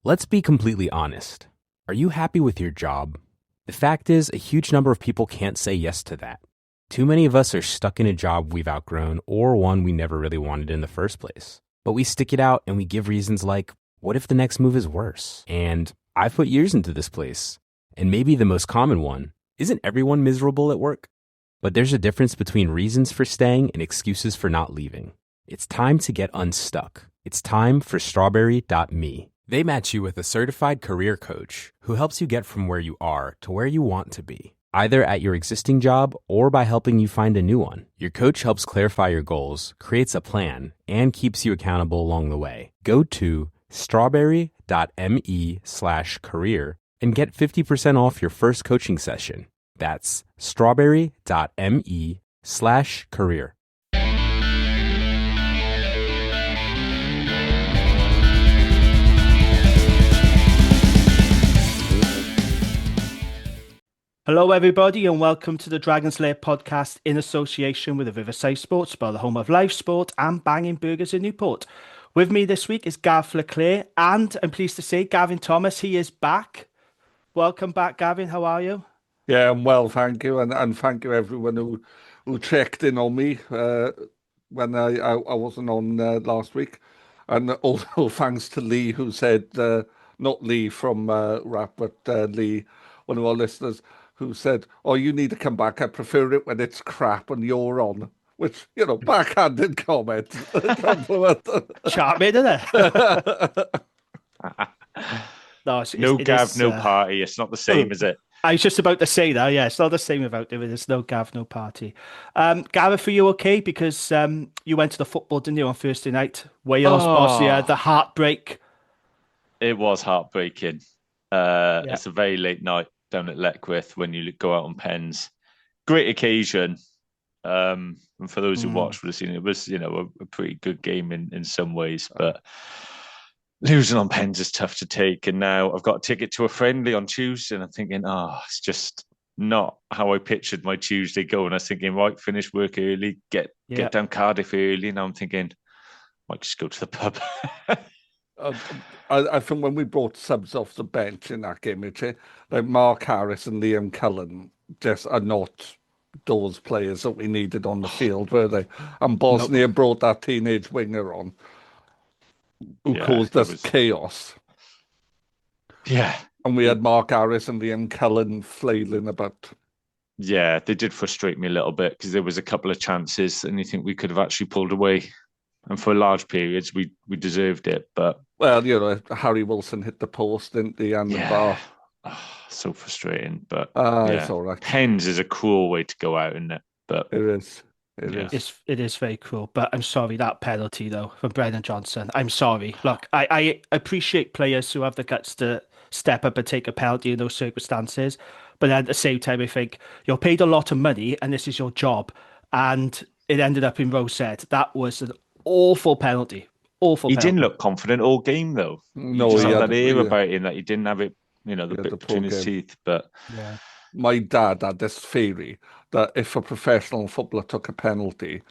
Let's be completely honest. Are you happy with your job? The fact is, a huge number of people can't say yes to that. Too many of us are stuck in a job we've outgrown or one we never really wanted in the first place. But we stick it out and we give reasons like, what if the next move is worse? And I've put years into this place. And maybe the most common one, isn't everyone miserable at work? But there's a difference between reasons for staying and excuses for not leaving. It's time to get unstuck. It's time for strawberry.me. They match you with a certified career coach who helps you get from where you are to where you want to be, either at your existing job or by helping you find a new one. Your coach helps clarify your goals, creates a plan, and keeps you accountable along the way. Go to strawberry.me/career and get 50% off your first coaching session. That's strawberry.me/career. Hello everybody and welcome to the Dragon's Lair podcast in association with the Riverside Sports Bar, the home of live sport and banging burgers in Newport. With me this week is Gav Leclerc and I'm pleased to say Gavin Thomas, he is back. Welcome back Gavin, how are you? Yeah, I'm well, thank you, and thank you everyone who checked in on me when I wasn't on last week, and also thanks to Lee who said, not Lee from Rap, but Lee, one of our listeners, who said, "Oh, you need to come back. I prefer it when it's crap and you're on." Which, backhanded comment. Compliment. Charming, isn't it? No, Gav, no party. It's not the same, is it? I was just about to say that. Yeah, it's not the same without it. There's no Gav, no party. Gareth, are you okay? Because you went to the football, didn't you, on Thursday night? Wales, Bosnia, the heartbreak. It was heartbreaking. It's a very late night down at Leckwith when you go out on pens. Great occasion. And for those who watched would have seen it was, a pretty good game in some ways, but losing on pens is tough to take. And now I've got a ticket to a friendly on Tuesday and I'm thinking, it's just not how I pictured my Tuesday going. I was thinking, right, finish work early, get down Cardiff early. Now I'm thinking, might just go to the pub. I think when we brought subs off the bench in that game, like Mark Harris and Liam Cullen just are not those players that we needed on the field, were they? And Bosnia brought that teenage winger on who caused us chaos. Yeah. And we had Mark Harris and Liam Cullen flailing about. Yeah, they did frustrate me a little bit because there was a couple of chances and you think we could have actually pulled away. And for large periods, we deserved it. But well, Harry Wilson hit the post, didn't he, and the bar. So frustrating. But it's all right. Pens is a cruel way to go out, isn't it? But it is. It is very cruel. But I'm sorry, that penalty though from Brennan Johnson. I'm sorry. Look, I appreciate players who have the guts to step up and take a penalty in those circumstances. But at the same time, I think you're paid a lot of money and this is your job. And it ended up in Rose said that was an awful penalty. He didn't look confident all game, though. No, he had that air about him that he didn't have it, the bit between his teeth. But my dad had this theory that if a professional footballer took a penalty,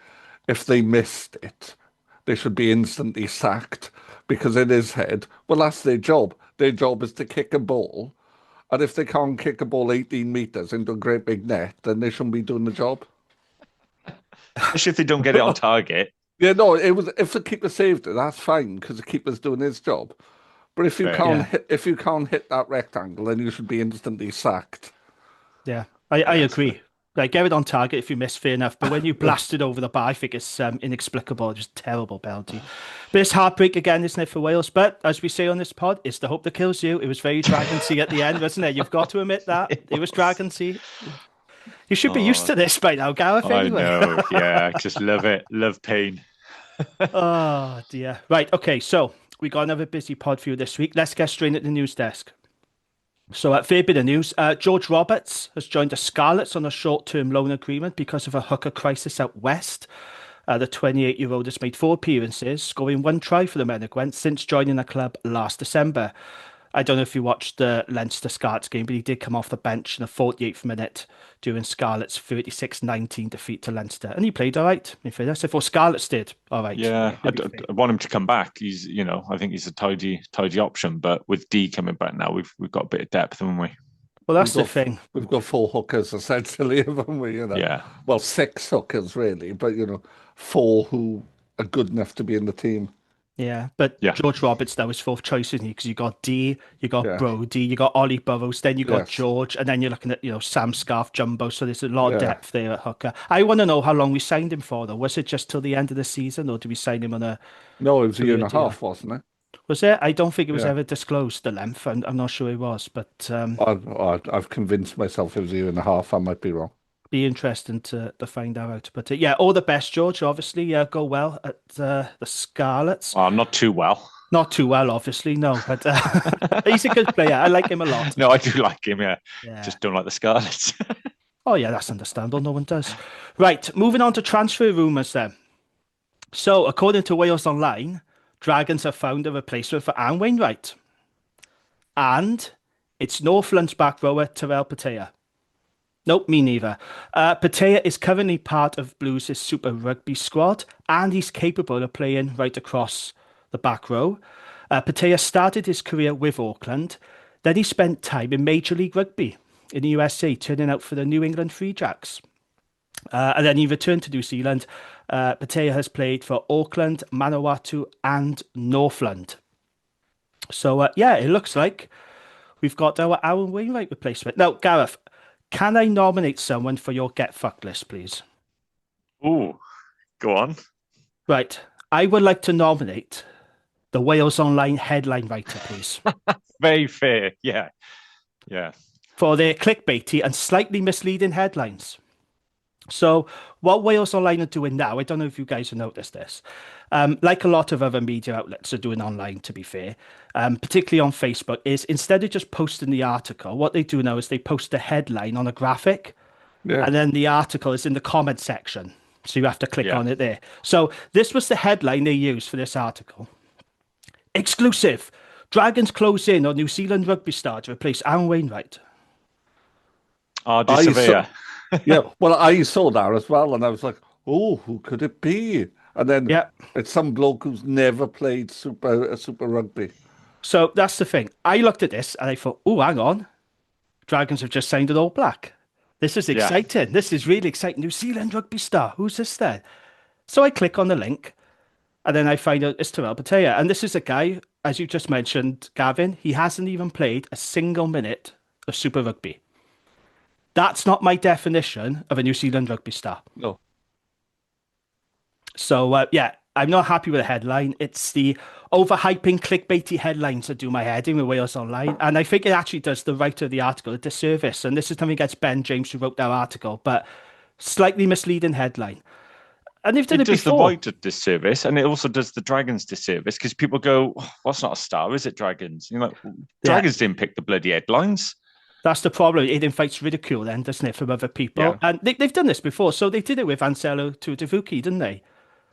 if they missed it, they should be instantly sacked because in his head, well, that's their job. Their job is to kick a ball, and if they can't kick a ball 18 meters into a great big net, then they shouldn't be doing the job. Especially if they don't get it on target. Yeah, no, it was if the keeper saved it, that's fine because the keeper's doing his job. But if you can't hit that rectangle, then you should be instantly sacked. Yeah, I agree. Like, get it on target if you miss, fair enough. But when you blast it over the bar, I think it's inexplicable. Just terrible penalty. But it's heartbreak again, isn't it, for Wales? But as we say on this pod, it's the hope that kills you. It was very Dragonsy at the end, wasn't it? You've got to admit that. It was Dragonsy. You should be used to this by now, Gareth. Anyway. I know. Yeah, I just love it. Love pain. Oh, dear. Right. Okay. So we got another busy pod for you this week. Let's get straight at the news desk. So, a fair bit of news. George Roberts has joined the Scarlets on a short-term loan agreement because of a hooker crisis out west. The 28-year-old has made 4 appearances, scoring 1 try for the Men of Gwent since joining the club last December. I don't know if you watched the Leinster Scarlets game, but he did come off the bench in the 48th minute during Scarlets' 36-19 defeat to Leinster, and he played all right. In fairness, I thought Scarlets did all right. Yeah, I want him to come back. He's, I think he's a tidy option. But with D coming back now, we've got a bit of depth, haven't we? Well, that's the thing. We've got 4 hookers essentially, haven't we? Yeah. Well, 6 hookers really, but 4 who are good enough to be in the team. Yeah, but George Roberts now is 4th choice, isn't he? Because you got D, you got Brody, you got Ollie Burrows, then you got George, and then you're looking at Sam Scarf, Jumbo. So there's a lot of depth there at hooker. I want to know how long we signed him for, though. Was it just till the end of the season, or did we sign him on a? No, it was a year and a half, wasn't it? Was it? I don't think it was ever disclosed, the length. I'm not sure it was, but I've convinced myself it was a year and a half. I might be wrong. Be interesting to find out. But all the best, George. Obviously, go well at the Scarlets. Well, not too well. Not too well, obviously, no. But he's a good player. I like him a lot. No, I do like him. Yeah, just don't like the Scarlets. Oh yeah, that's understandable. No one does. Right, moving on to transfer rumours then. So, according to Wales Online, Dragons have found a replacement for Anne Wainwright, and it's Northland's back rower Terrell Patea. Nope, me neither. Patea is currently part of Blues' Super Rugby squad, and he's capable of playing right across the back row. Patea started his career with Auckland, then he spent time in Major League Rugby in the USA, turning out for the New England Free Jacks. And then he returned to New Zealand. Patea has played for Auckland, Manawatu, and Northland. So, it looks like we've got our Aaron Wainwright replacement. Now, Gareth, can I nominate someone for your Get Fucked list, please? Ooh, go on. Right. I would like to nominate the Wales Online headline writer, please. Very fair. Yeah. Yeah. For their clickbaity and slightly misleading headlines. So what Wales Online are doing now, I don't know if you guys have noticed this, like a lot of other media outlets are doing online, to be fair, particularly on Facebook, is instead of just posting the article, what they do now is they post the headline on a graphic, and then the article is in the comment section. So you have to click on it there. So this was the headline they used for this article. Exclusive. Dragons close in on New Zealand rugby star to replace Aaron Wainwright. Surveyor. Well, I saw that as well, and I was like, "Oh, who could it be?" And then it's some bloke who's never played Super Rugby. So that's the thing. I looked at this and I thought, "Oh, hang on, Dragons have just signed an All Black. This is exciting. This is really exciting. New Zealand rugby star. Who's this then?" So I click on the link, and then I find out it's Terrell Patea, and this is a guy, as you just mentioned, Gavin. He hasn't even played a single minute of Super Rugby. That's not my definition of a New Zealand rugby star. No. So, I'm not happy with the headline. It's the overhyping clickbaity headlines that do my head in with Wales Online. And I think it actually does the writer of the article a disservice. And this is something against Ben James, who wrote that article, but slightly misleading headline. And they've done it before. It does the writer disservice, and it also does the Dragons disservice, because people go, "Oh, that's not a star, is it, Dragons?" Dragons didn't pick the bloody headlines. That's the problem. It invites ridicule then, doesn't it, from other people? Yeah. And they've done this before. So they did it with Anselo Tuatavuki, didn't they?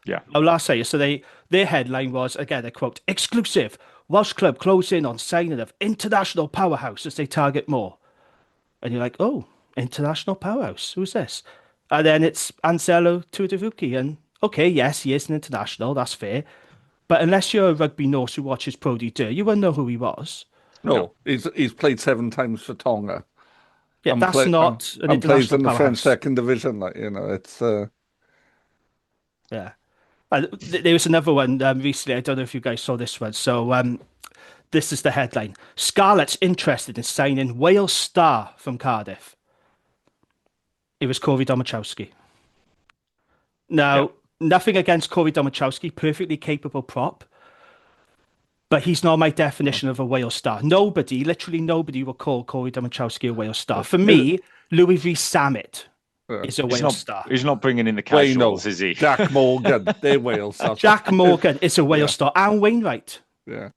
Yeah. Last year. So their headline was, again, a quote, "Exclusive. Welsh club close in on signing of international powerhouse as they target more." And you're like, oh, international powerhouse. Who's this? And then it's Anselo Tuatavuki. And okay, yes, he is an international. That's fair. But unless you're a rugby nose who watches Pro D2, you won't know who he was. No, he's played 7 times for Tonga. Yeah, that's not an international plays in the powerhouse. French second division. It's yeah. There was another one recently. I don't know if you guys saw this one. So this is the headline: Scarlets interested in signing Wales star from Cardiff. It was Corey Domachowski. Now, nothing against Corey Domachowski, perfectly capable prop. But he's not my definition of a Wales star. Literally nobody will call Corey Domachowski a Wales star. For me, Louis Rees-Zammit is a Wales star. He's not bringing in the casuals, is he? Jack Morgan, they're Wales stars. Jack Morgan is a Wales star. Anne Wainwright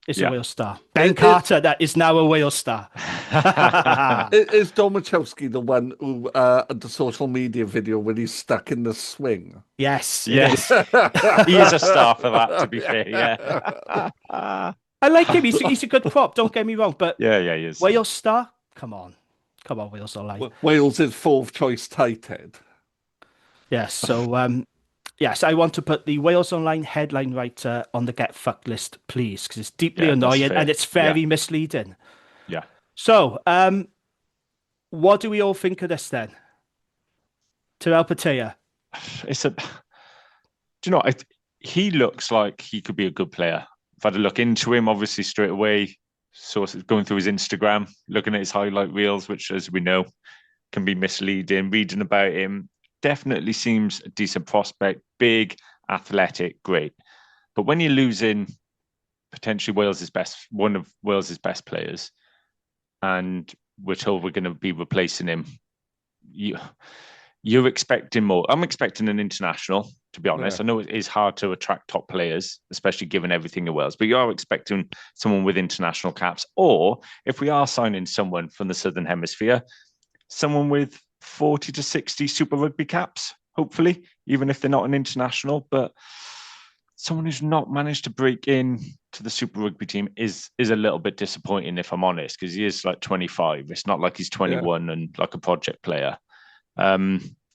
is a Wales star. Ben Carter, that is now a Wales star. Is Domachowski the one who, the social media video when he's stuck in the swing? Yes. He is a star for that, to be fair, yeah. I like him. He's a good prop. Don't get me wrong, but Yeah, he is. Wales star. Come on, Wales Online. Wales is fourth choice tight head. Yes. So yes, I want to put the Wales Online headline writer on the get fucked list, please, because it's deeply annoying and it's very misleading. Yeah. So, what do we all think of this then? Terrell Patea. Do you know? He looks like he could be a good player. I've had a look into him, obviously straight away. Going through his Instagram, looking at his highlight reels, which, as we know, can be misleading. Reading about him, definitely seems a decent prospect, big, athletic, great. But when you're losing potentially one of Wales's best players, and we're told we're going to be replacing him, you're expecting more. I'm expecting an international, to be honest. I know it is hard to attract top players, especially given everything in Wales, but you are expecting someone with international caps, or if we are signing someone from the Southern Hemisphere, someone with 40 to 60 Super Rugby caps, hopefully, even if they're not an international. But someone who's not managed to break in to the Super Rugby team is a little bit disappointing, if I'm honest, because he is like 25. It's not like he's 21 and like a project player.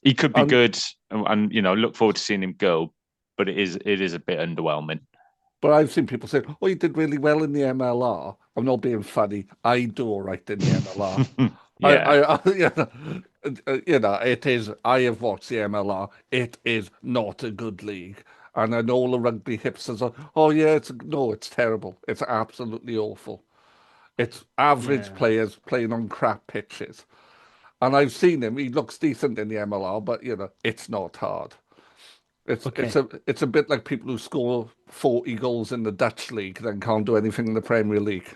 He could be good, and look forward to seeing him go, but it is a bit underwhelming. But I've seen people say, "Oh, he did really well in the MLR." I'm not being funny. I do all right in the MLR. It is. I have watched the MLR. It is not a good league, and I know all the rugby hipsters are. Oh yeah, it's terrible. It's absolutely awful. It's average players playing on crap pitches. And I've seen him. He looks decent in the MLR, but it's not hard. It's a bit like people who score 40 goals in the Dutch league then can't do anything in the Premier League.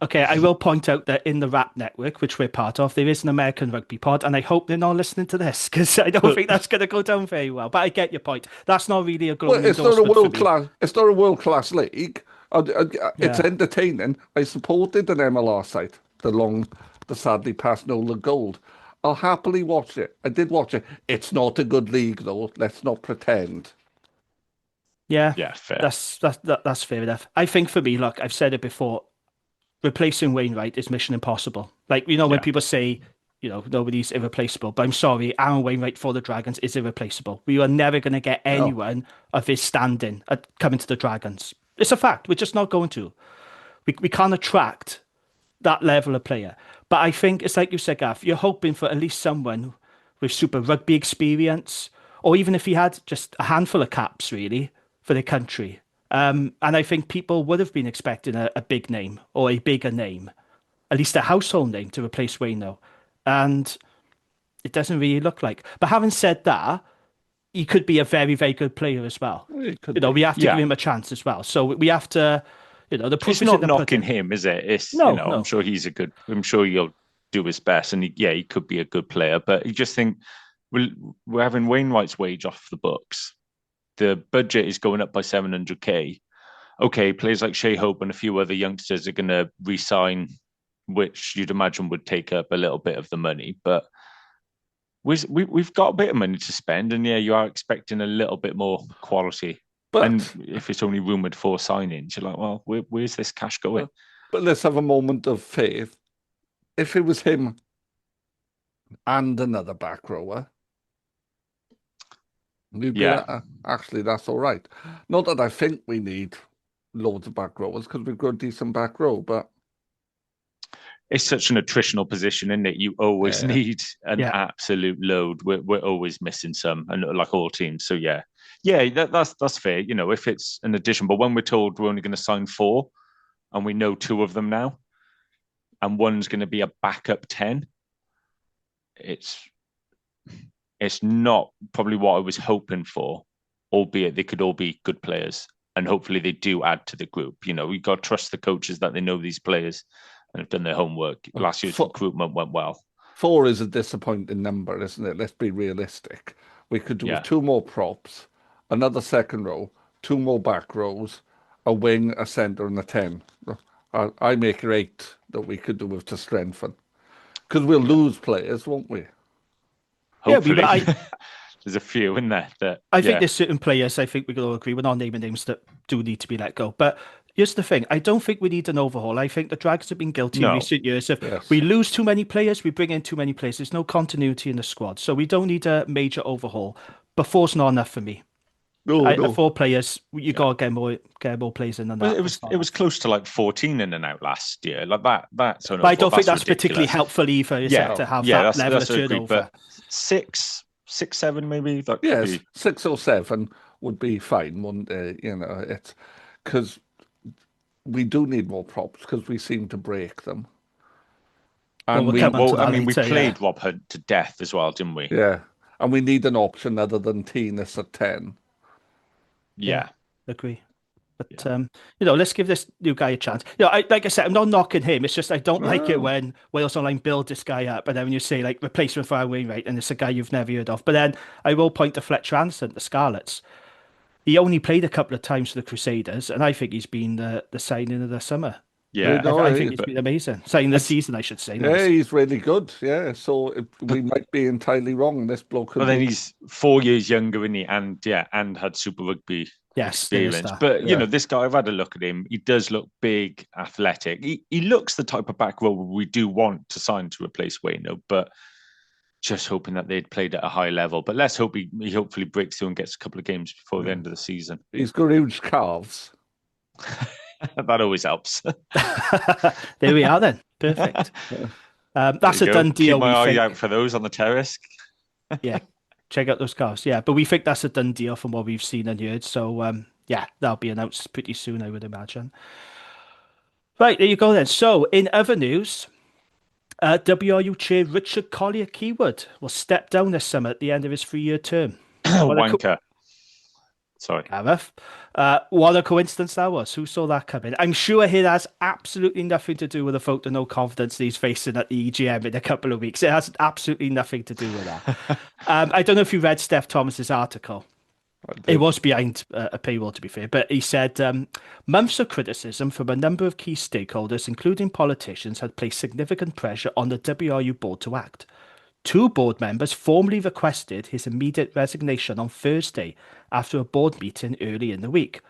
Okay, I will point out that in the Rap Network, which we're part of, there is an American rugby pod, and I hope they're not listening to this because I don't think that's going to go down very well. But I get your point. That's not really a glowing endorsement. It's not a world class league. It's entertaining. I supported an MLR site, the sadly passed Nola Gold. I'll happily watch it. I did watch it. It's not a good league though. Let's not pretend. Yeah, fair. That's fair enough. I think for me, look, I've said it before. Replacing Wainwright is mission impossible. Like, when people say, nobody's irreplaceable, but I'm sorry, Aaron Wainwright for the Dragons is irreplaceable. We are never going to get anyone of his standing coming to the Dragons. It's a fact. We're just not going to. We can't attract that level of player. But I think it's like you said, Gav, you're hoping for at least someone with Super Rugby experience, or even if he had just a handful of caps, really, for the country. And I think people would have been expecting a big name or a bigger name, at least a household name to replace Wayno. And it doesn't really look like. But having said that, he could be a very, very good player as well. We have to give him a chance as well. So we have to, the proof is not knocking him, is it? It's no. I'm sure I'm sure he'll do his best, and he could be a good player. But you just think we're having Wainwright's wage off the books. The budget is going up by 700k. Okay, players like Shea Hope and a few other youngsters are going to re-sign, which you'd imagine would take up a little bit of the money. But we've got a bit of money to spend, and you are expecting a little bit more quality. And if it's only rumoured 4 signings, you're like, well, where's this cash going? But let's have a moment of faith. If it was him and another back rower, actually, that's all right. Not that I think we need loads of back rowers because we've got a decent back row, but it's such an attritional position, isn't it? You always need an absolute load. We're always missing some, and like all teams. So that's fair. If it's an addition, but when we're told we're only going to sign 4, and we know 2 of them now, and one's going to be a backup 10, it's not probably what I was hoping for, albeit they could all be good players, and hopefully they do add to the group. We've got to trust the coaches that they know these players and have done their homework. Last year's recruitment went well. 4 is a disappointing number, isn't it? Let's be realistic. We could do with 2 more props, another second row, 2 more back rows, a wing, a centre, and a 10. I make it 8 that we could do with to strengthen. Because we'll lose players, won't we? Hopefully. There's a few in there. I think there's certain players, I think we can all agree, we're not naming names, that do need to be let go. But, Here's the thing. I don't think we need an overhaul. I think the Dragons have been guilty in No. recent years of Yes. we lose too many players, we bring in too many players. There's no continuity in the squad. So we don't need a major overhaul. But four's not enough for me. No. 4 players, you got to get more players in than Well, that. it was close to like 14 in and out last year. Like that's But I don't think that's ridiculous. particularly helpful either, is Yeah, it, to have yeah, that level of agreed, turnover. but 6, 7 maybe. That could Yes, be. 6 or 7 would be fine, wouldn't it? You know, it's because we do need more props because we seem to break them. Well, And we'll come on to that we later, played Rob Hunt to death as well, didn't we? yeah, and we need an option other than Tinas at 10. Yeah. Agree. But let's give this new guy a chance. Like I said, I'm not knocking him. It's just I don't like it when Wales Online build this guy up, and then when you say like replacement for Aaron Wainwright, and it's a guy you've never heard of. But then I will point to Fletcher Anderson, the Scarlets. He only played a couple of times for the Crusaders, and I think he's been the signing of the summer. Yeah. I think he's been amazing. Signing the season, I should say. Yeah, he's really good. Yeah, so we might be entirely wrong. This bloke. But then he's 4 years younger, isn't he? And had Super Rugby experience. But this guy, I've had a look at him. He does look big, athletic. He looks the type of back row we do want to sign to replace Wayno, but just hoping that they'd played at a high level. But let's hope he hopefully breaks through and gets a couple of games before the end of the season. He's got huge calves. That always helps. There we are then. Perfect. That's a done deal. Keep my eye out for those on the terrace. Yeah, check out those cars. Yeah, but we think that's a done deal from what we've seen and heard. So, that'll be announced pretty soon, I would imagine. Right, there you go then. So, in other news, WRU chair Richard Collier-Keywood will step down this summer at the end of his 3-year term. Wanker. Sorry. Gareth. What a coincidence that was. Who saw that coming? I'm sure it has absolutely nothing to do with the vote of no confidence he's facing at the EGM in a couple of weeks. It has absolutely nothing to do with that. I don't know if you read Steph Thomas's article. It was behind a paywall, to be fair, but he said months of criticism from a number of key stakeholders, including politicians, had placed significant pressure on the WRU board to act. 2 board members formally requested his immediate resignation on Thursday after a board meeting early in the week.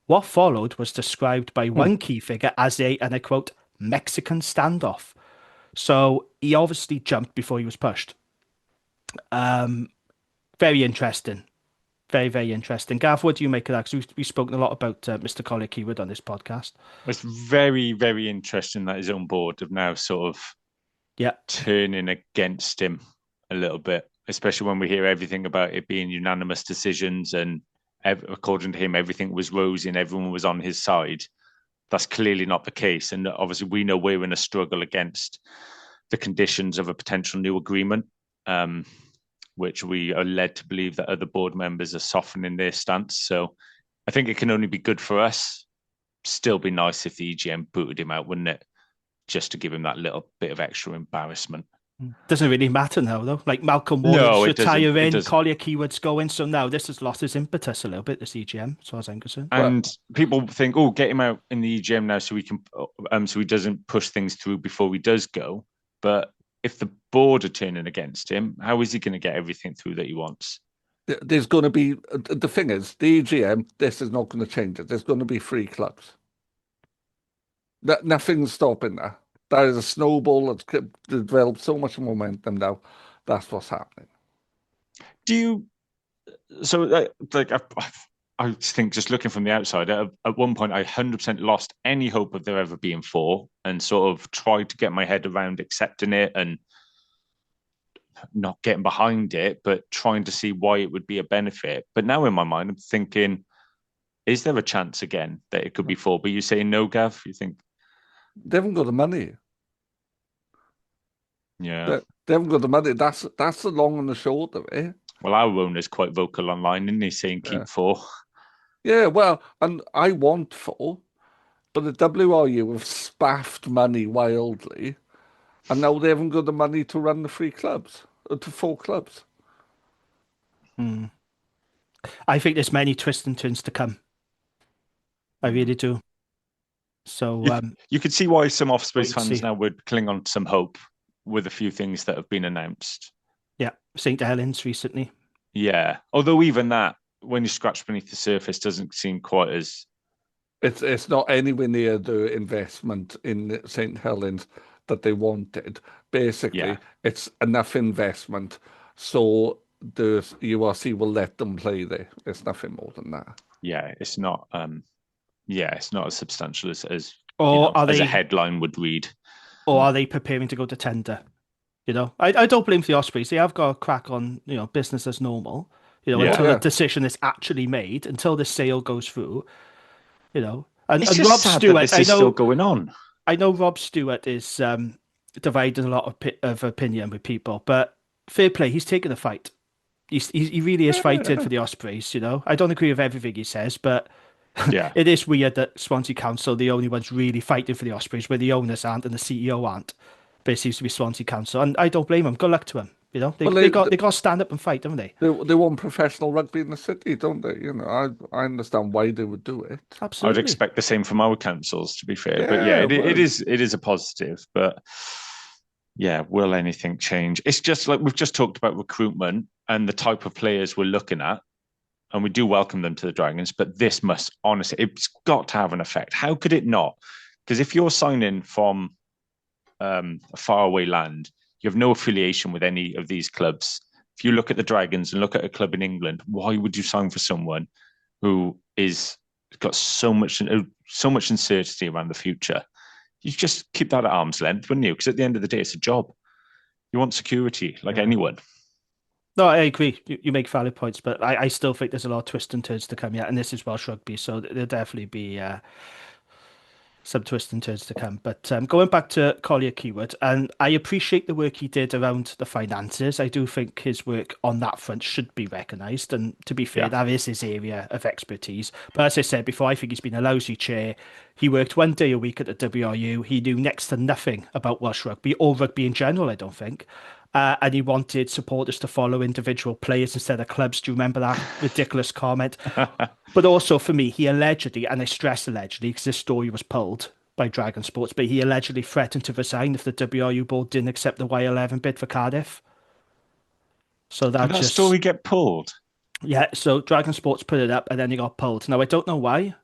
What followed was described by one key figure as and I quote, Mexican standoff. So he obviously jumped before he was pushed. Very interesting. Very, very interesting. Gav, what do you make of that? Because we've spoken a lot about Mr. Collier-Keywood on this podcast. It's very, very interesting that his own board have now sort of turning against him a little bit, especially when we hear everything about it being unanimous decisions and according to him, everything was rosy and everyone was on his side. That's clearly not the case. And obviously we know we're in a struggle against the conditions of a potential new agreement, which we are led to believe that other board members are softening their stance. So I think it can only be good for us. Still be nice if the EGM booted him out, wouldn't it? Just to give him that little bit of extra embarrassment. Doesn't really matter now, though. Like Malcolm Warner's retiring, Collier-Keywood's going. So now this has lost its impetus a little bit, this EGM, as far as I'm concerned. And people think, get him out in the EGM now so we can, so he doesn't push things through before he does go. But if the board are turning against him, how is he going to get everything through that he wants? There's going to be, the thing is, the EGM, this is not going to change it. There's going to be 3 clubs. Nothing's stopping that. That is a snowball that's developed so much momentum now. That's what's happening. I think just looking from the outside, at one point I 100% lost any hope of there ever being 4 and sort of tried to get my head around accepting it and not getting behind it, but trying to see why it would be a benefit. But now in my mind, I'm thinking, is there a chance again that it could be 4? But you say no, Gav? You think? They haven't got the money. Yeah. They haven't got the money. That's the long and the short of it. Well, our owner's quite vocal online, isn't he, saying keep 4? Yeah, well, and I want 4, but the WRU have spaffed money wildly, and now they haven't got the money to run the 3 clubs, to 4 clubs. I think there's many twists and turns to come. I really do. So you could see why some Ospreys fans now would cling on to some hope with a few things that have been announced. Yeah, St. Helens recently. Yeah, although even that, when you scratch beneath the surface, doesn't seem quite as It's not anywhere near the investment in St. Helens that they wanted. Basically, it's enough investment so the URC will let them play there. It's nothing more than that. Yeah, it's not. It's not as substantial as Or are as a they, headline would read. or are they preparing to go to tender? I don't blame the Ospreys. They have got a crack on, business as normal. Until a decision is actually made, until the sale goes through. It's And just Rob sad Stewart, that this is still going on. I know Rob Stewart is dividing a lot of opinion with people, but fair play, he's taking the fight. He really is fighting for the Ospreys. I don't agree with everything he says, but Yeah. it is weird that Swansea Council are the only ones really fighting for the Ospreys, where the owners aren't and the CEO aren't. But it seems to be Swansea Council, and I don't blame them. Good luck to them. They got to stand up and fight, haven't they? They want professional rugby in the city, don't they? I understand why they would do it. I would Absolutely. expect the same from our councils, to be fair. Yeah, But yeah, it well, is a positive. But yeah, will anything change? It's just like we've just talked about recruitment and the type of players we're looking at, and we do welcome them to the Dragons. But this must honestly, it's got to have an effect. How could it not? Because if you're signing from a faraway land, you have no affiliation with any of these clubs. If you look at the Dragons and look at a club in England, why would you sign for someone who is got so much uncertainty around the future? You just keep that at arm's length, wouldn't you? Because at the end of the day, it's a job. You want security, like anyone. No, I agree. You make valid points, but I still think there's a lot of twists and turns to come yet, and this is Welsh rugby, so there'll definitely be some twists and turns to come. But going back to Collier Keywood, and I appreciate the work he did around the finances. I do think his work on that front should be recognised. And to be fair, that is his area of expertise. But as I said before, I think he's been a lousy chair. He worked 1 day a week at the WRU. He knew next to nothing about Welsh rugby or rugby in general, I don't think. And he wanted supporters to follow individual players instead of clubs. Do you remember that ridiculous comment? But also for me, he allegedly, and I stress allegedly because this story was pulled by Dragon Sports, but he allegedly threatened to resign if the WRU board didn't accept the Y11 bid for Cardiff. So Did that story get pulled? Yeah, so Dragon Sports put it up and then he got pulled. Now, I don't know why,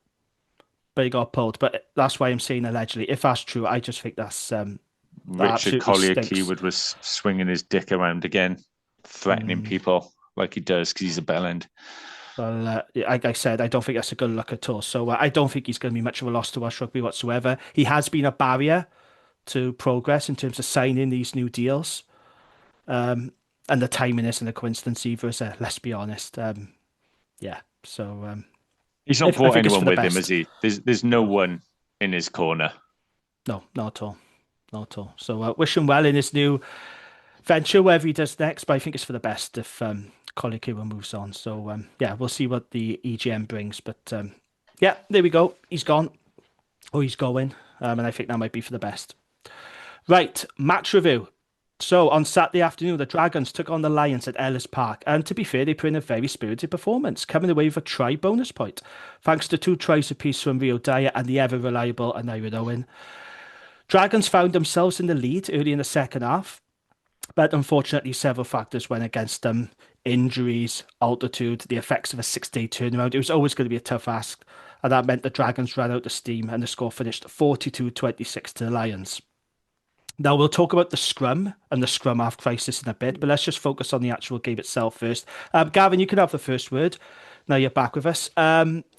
but he got pulled. But that's why I'm saying allegedly. If that's true, I just think that's Richard Collier Keywood was swinging his dick around again, threatening people like he does because he's a bellend. Well, like I said, I don't think that's a good look at all. So I don't think he's going to be much of a loss to Welsh rugby whatsoever. He has been a barrier to progress in terms of signing these new deals. And the timing isn't a coincidence either, so let's be honest. Yeah, so... he's not brought anyone with him, has he? There's no one in his corner. No, not at all. Not at all. So wish him well in his new venture, wherever he does next, but I think it's for the best if Colin Kewell moves on. So, yeah, we'll see what the EGM brings. But, yeah, there we go. He's gone. Or he's going. And I think that might be for the best. Right, match review. So, on Saturday afternoon, the Dragons took on the Lions at Ellis Park. And to be fair, they put in a very spirited performance, coming away with a try bonus point, thanks to 2 tries apiece from Rio Dyer and the ever-reliable Aneurin Owen. Dragons found themselves in the lead early in the second half, but unfortunately several factors went against them. Injuries, altitude, the effects of a 6-day turnaround. It was always going to be a tough ask, and that meant the Dragons ran out of steam and the score finished 42-26 to the Lions. Now, we'll talk about the scrum and the scrum half crisis in a bit, but let's just focus on the actual game itself first. Gavin, you can have the first word. Now you're back with us.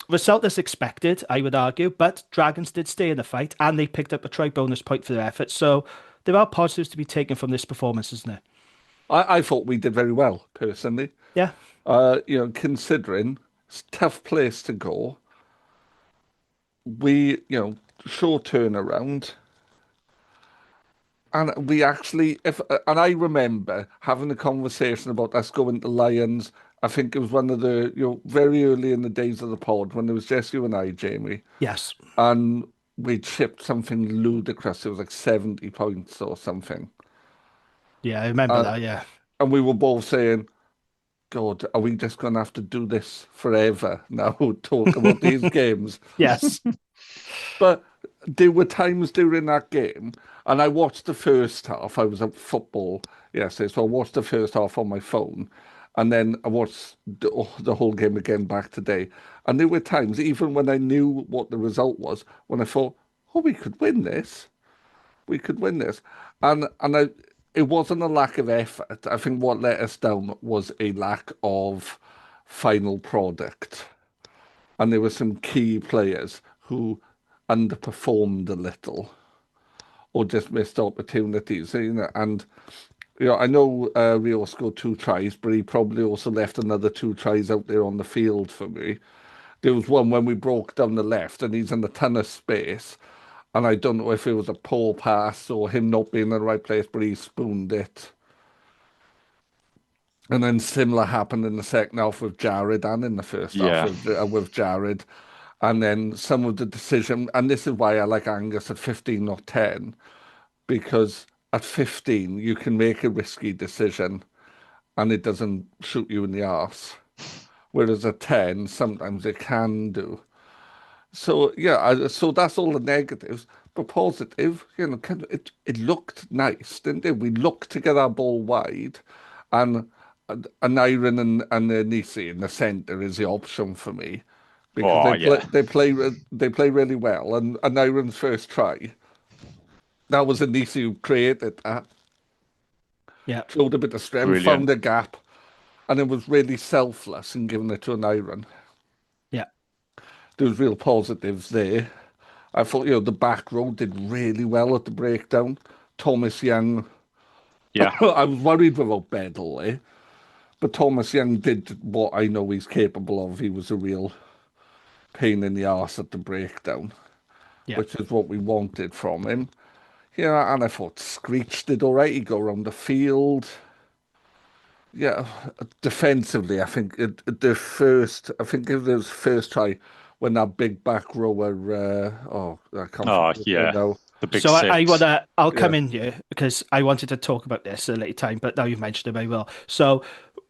Result as expected, I would argue, but Dragons did stay in the fight and they picked up a try bonus point for their efforts. So there are positives to be taken from this performance, isn't there? I thought we did very well, personally. Yeah. Considering it's a tough place to go, we, short turnaround. And we actually, and I remember having a conversation about us going to Lions. I think it was one of the, very early in the days of the pod when it was just you and I, Jamie. Yes. And we chipped something ludicrous. It was like 70 points or something. Yeah, I remember that, yeah. And we were both saying, God, are we just going to have to do this forever now, talk about these games? Yes. But there were times during that game, and I watched the first half. I was at football yesterday, so I watched the first half on my phone. And then I watched the whole game again back today. And there were times, even when I knew what the result was, when I thought, oh, we could win this. We could win this. It wasn't a lack of effort. I think what let us down was a lack of final product. And there were some key players who underperformed a little or just missed opportunities. And I know Rio scored 2 tries, but he probably also left another 2 tries out there on the field for me. There was one when we broke down the left and he's in a ton of space. And I don't know if it was a poor pass or him not being in the right place, but he spooned it. And then similar happened in the second half with Jared and in the first half with Jared. And then some of the decision, and this is why I like Angus at 15, not 10, because at 15 you can make a risky decision and it doesn't shoot you in the arse. Whereas at 10, sometimes it can do. So yeah, so that's all the negatives, but positive. It looked nice, didn't it? We looked to get our ball wide, and Iron and Nisi in the centre is the option for me because they play really well. And Iron's first try, that was Nisi who created that. Yeah, showed a bit of strength, Brilliant. Found a gap, and it was really selfless in giving it to an Iron. There was real positives there. I thought, the back row did really well at the breakdown. Thomas Young, I was worried about Bedell, but Thomas Young did what I know he's capable of. He was a real pain in the arse at the breakdown, which is what we wanted from him. And I thought Screech did all right. He'd go around the field. Yeah, defensively, I think it was first try when that big back rower, I can't the big so six. I'll come in here because I wanted to talk about this at a later time, but now you've mentioned it, I will. So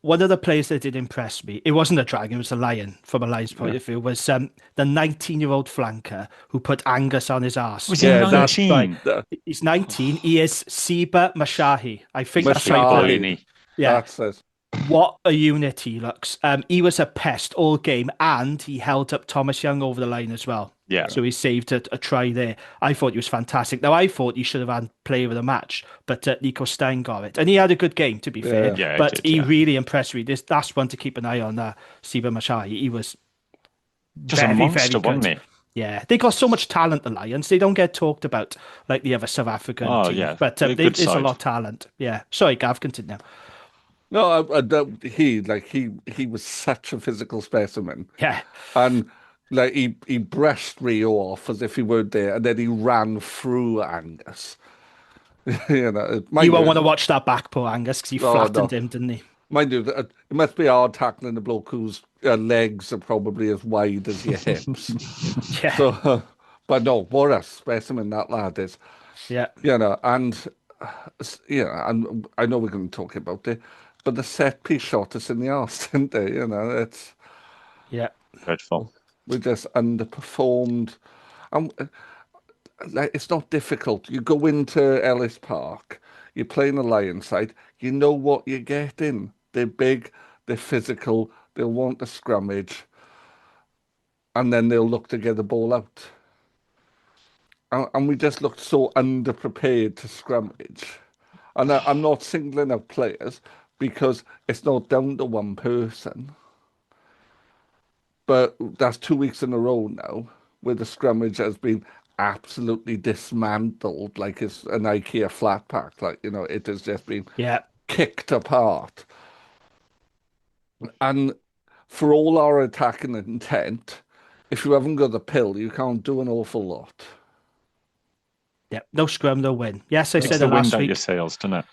one of the players that did impress me, it wasn't a dragon, it was a lion from a lion's point of view, was the 19-year-old flanker who put Angus on his arse. Was he 19? He's 19. He is Siba Mashahi. I think that's Mashahi. Yeah. That says. What a unit he looks. He was a pest all game, and he held up Thomas Young over the line as well. Yeah. So he saved a try there. I thought he was fantastic. Now, I thought he should have had player of the match, but Nico Stein got it. And he had a good game, to be fair. Yeah, but he really impressed me. That's one to keep an eye on, Siba Mashai. He was just a monster, wasn't he? Yeah, they got so much talent, the Lions. They don't get talked about like the other South African team. Yeah. But there's a lot of talent. Yeah. Sorry, Gav, continue. No, he was such a physical specimen. Yeah. And he brushed Rio off as if he weren't there, and then he ran through Angus. You won't want to watch that back poor Angus because he flattened him, didn't he? Mind you, it must be hard tackling a bloke whose legs are probably as wide as your hips. Yeah. So, but no, what a specimen that lad is. Yeah. And I know we're going to talk about it, but the set piece shot us in the arse, didn't they? It's dreadful. We just underperformed. It's not difficult. You go into Ellis Park, you're playing a Lions side, you know what you're getting. They're big, they're physical, they'll want the scrummage, and then they'll look to get the ball out. And we just looked so underprepared to scrummage. And I'm not singling out players because it's not down to one person. But that's 2 weeks in a row now where the scrummage has been absolutely dismantled like it's an IKEA flat pack. It has just been kicked apart. And for all our attacking intent, if you haven't got the pill, you can't do an awful lot. Yeah, no scrum, no win. Yes, I said it last week. It's the wind out your sails, doesn't it?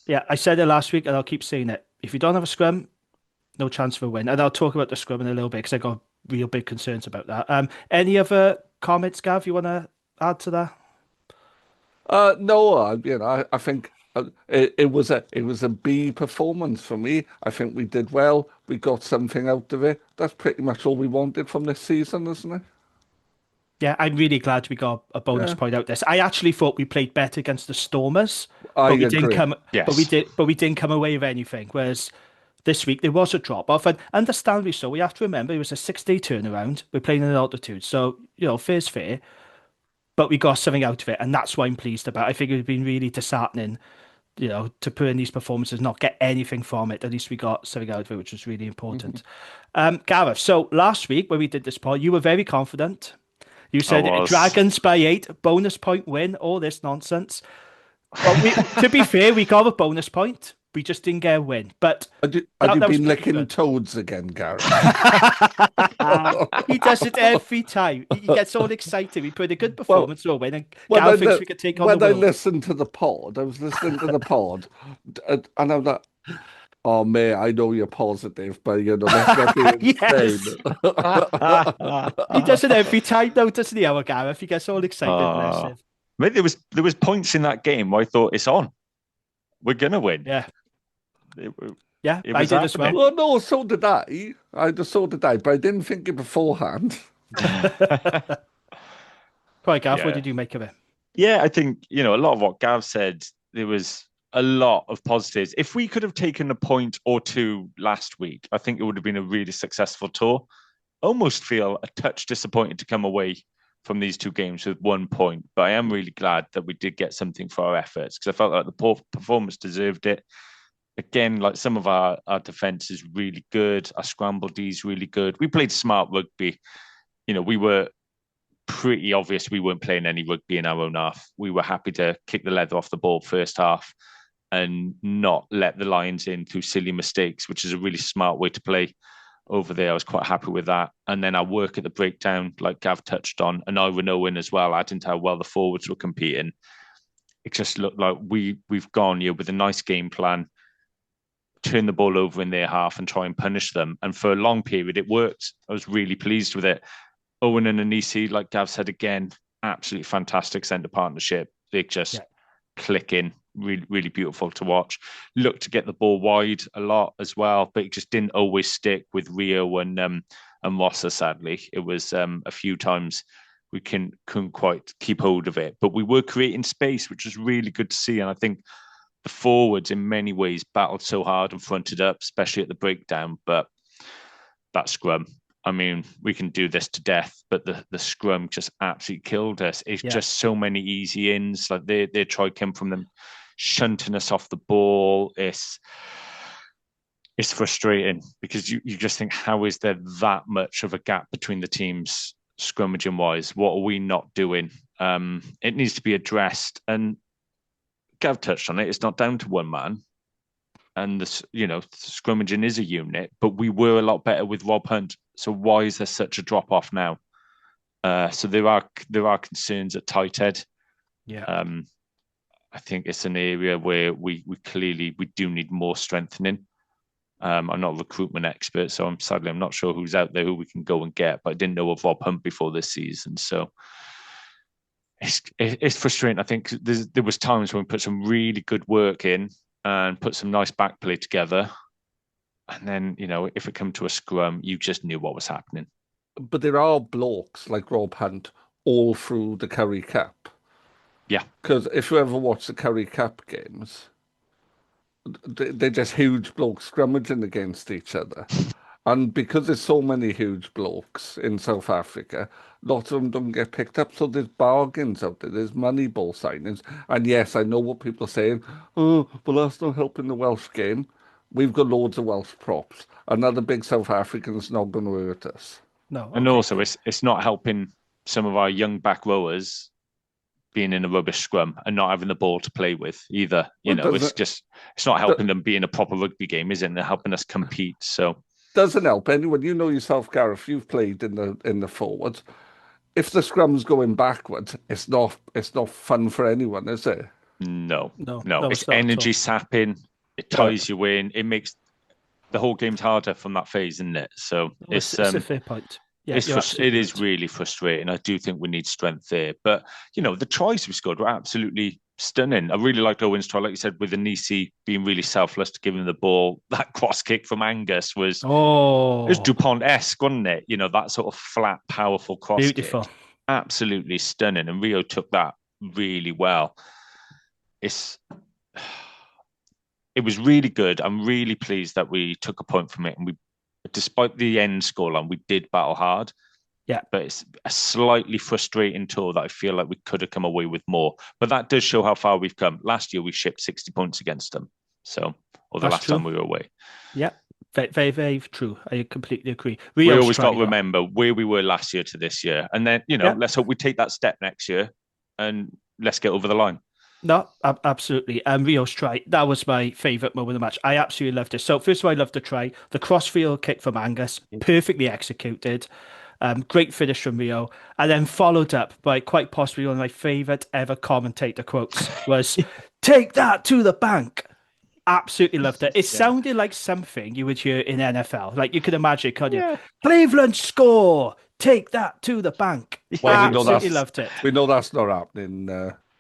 Yeah, I said it last week and I'll keep saying it. If you don't have a scrum, no chance for a win. And I'll talk about the scrum in a little bit because I got real big concerns about that. Any other comments, Gav, you want to add to that? No, I think it was a B performance for me. I think we did well. We got something out of it. That's pretty much all we wanted from this season, isn't it? Yeah, I'm really glad we got a bonus point out this. I actually thought we played better against the Stormers, but we didn't come away with anything. Whereas this week there was a drop off, and understandably so. We have to remember it was a 6-day turnaround. We're playing in altitude, so fair's fair. But we got something out of it, and that's what I'm pleased about. I think it's been really disheartening, to put in these performances, not get anything from it. At least we got something out of it, which was really important. Gareth, so last week when we did this poll, you were very confident. You said Dragons by 8, bonus point win, all this nonsense. Well, to be fair, we got a bonus point. We just didn't get a win. But have you been licking toads again, Gareth? He does it every time. He gets all excited. We put a good performance or win, and Gareth thinks we could take on the world. When I listened to the pod, I was listening to the pod, and I was like, oh, mate, I know you're positive, but, let's not be insane. He does it every time, though, doesn't he, our Gareth? He gets all excited. Mate, there was points in that game where I thought, it's on. We're going to win. Yeah. I did as well. Well, no, so did I. But I didn't think it beforehand. Right, Gav, what did you make of it? Yeah, I think, a lot of what Gav said, there was a lot of positives. If we could have taken a point or two last week, I think it would have been a really successful tour. Almost feel a touch disappointed to come away from these two games with 1 point, but I am really glad that we did get something for our efforts, because I felt like the performance deserved it. Again, like some of our defence is really good. Our scramble D is really good. We played smart rugby. We were pretty obvious we weren't playing any rugby in our own half. We were happy to kick the leather off the ball first half and not let the Lions in through silly mistakes, which is a really smart way to play over there. I was quite happy with that. And then our work at the breakdown, like Gav touched on, and I would know in as well, adding to how well the forwards were competing. It just looked like we've gone with a nice game plan, turn the ball over in their half and try and punish them. And for a long period, it worked. I was really pleased with it. Owen and Anisi, like Gav said again, absolutely fantastic centre partnership. They're just clicking, really, really beautiful to watch. Looked to get the ball wide a lot as well, but it just didn't always stick with Rio and Rossa, sadly. It was a few times we couldn't quite keep hold of it. But we were creating space, which was really good to see. And I think the forwards in many ways battled so hard and fronted up, especially at the breakdown. But that scrum, I mean, we can do this to death, but the scrum just absolutely killed us. It's just so many easy ins. Like their try came from them shunting us off the ball. It's frustrating because you just think, how is there that much of a gap between the teams scrummaging wise? What are we not doing? It needs to be addressed. And Gav touched on it. It's not down to one man. And scrummaging is a unit, but we were a lot better with Rob Hunt. So why is there such a drop off now? So there are concerns at tight head. Yeah. I think it's an area where we clearly do need more strengthening. I'm not a recruitment expert, so I'm not sure who's out there who we can go and get. But I didn't know of Rob Hunt before this season, so it's frustrating. I think there was times when we put some really good work in and put some nice back play together. And then, if it come to a scrum, you just knew what was happening. But there are blokes like Rob Hunt all through the Curry Cup. Yeah. Because if you ever watch the Curry Cup games, they're just huge blokes scrummaging against each other. And because there's so many huge blokes in South Africa, lots of them don't get picked up. So there's bargains out there. There's money ball signings. And yes, I know what people are saying. Oh, but that's not helping the Welsh game. We've got loads of Welsh props. Another big South African's not going to hurt us. No. Okay. And also, it's not helping some of our young back rowers being in a rubbish scrum and not having the ball to play with either. It's not helping them be in a proper rugby game, is it? And they're helping us compete. So doesn't help anyone. You know yourself, Gareth. You've played in the forwards. If the scrum's going backwards, it's not fun for anyone, is it? No. It's energy sapping. It ties you in. It makes the whole game's harder from that phase, isn't it? So it's a fair point. Yeah, it is really frustrating. I do think we need strength there. But, the tries we scored were absolutely stunning. I really liked Owen's try, like you said, with Anisi being really selfless to give him the ball. That cross kick from Angus was it was DuPont-esque, wasn't it? That sort of flat, powerful cross Beautiful. kick. Absolutely stunning. And Rio took that really well. it was really good. I'm really pleased that we took a point from it, and despite the end scoreline, we did battle hard. Yeah. But it's a slightly frustrating tour that I feel like we could have come away with more. But that does show how far we've come. Last year, we shipped 60 points against them. Or the last time we were away. Yeah, very, very, very true. I completely agree. We always got to remember where we were last year to this year. And then, let's hope we take that step next year and let's get over the line. No, absolutely. Rio's try, that was my favourite moment of the match. I absolutely loved it. So first of all, I loved the try. The crossfield kick from Angus, perfectly executed. Great finish from Rio. And then followed up by quite possibly one of my favourite ever commentator quotes was, "Take that to the bank." Absolutely loved it. It sounded like something you would hear in NFL. Like you could imagine, can't you? Cleveland score. Take that to the bank. Well, absolutely loved it. We know that's not happening.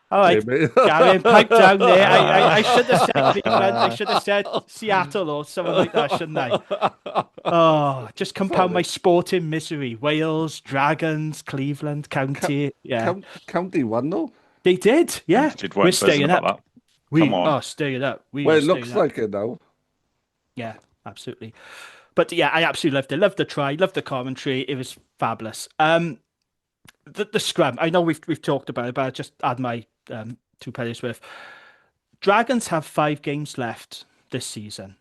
All right, Gary, pipe down there. I should have said Cleveland. I should have said Seattle or something like that, shouldn't I? Oh, just compound my sporting misery. Wales, Dragons, Cleveland, County. County won, though. They did, yeah. We're staying up. Come on. Oh, staying up. Well, it looks like it now. Yeah, absolutely. But yeah, I absolutely loved it. Loved the try. Loved the commentary. It was fabulous. The scrum. I know we've talked about it, but I'll just add my 2 pennies worth. Dragons have 5 games left this season.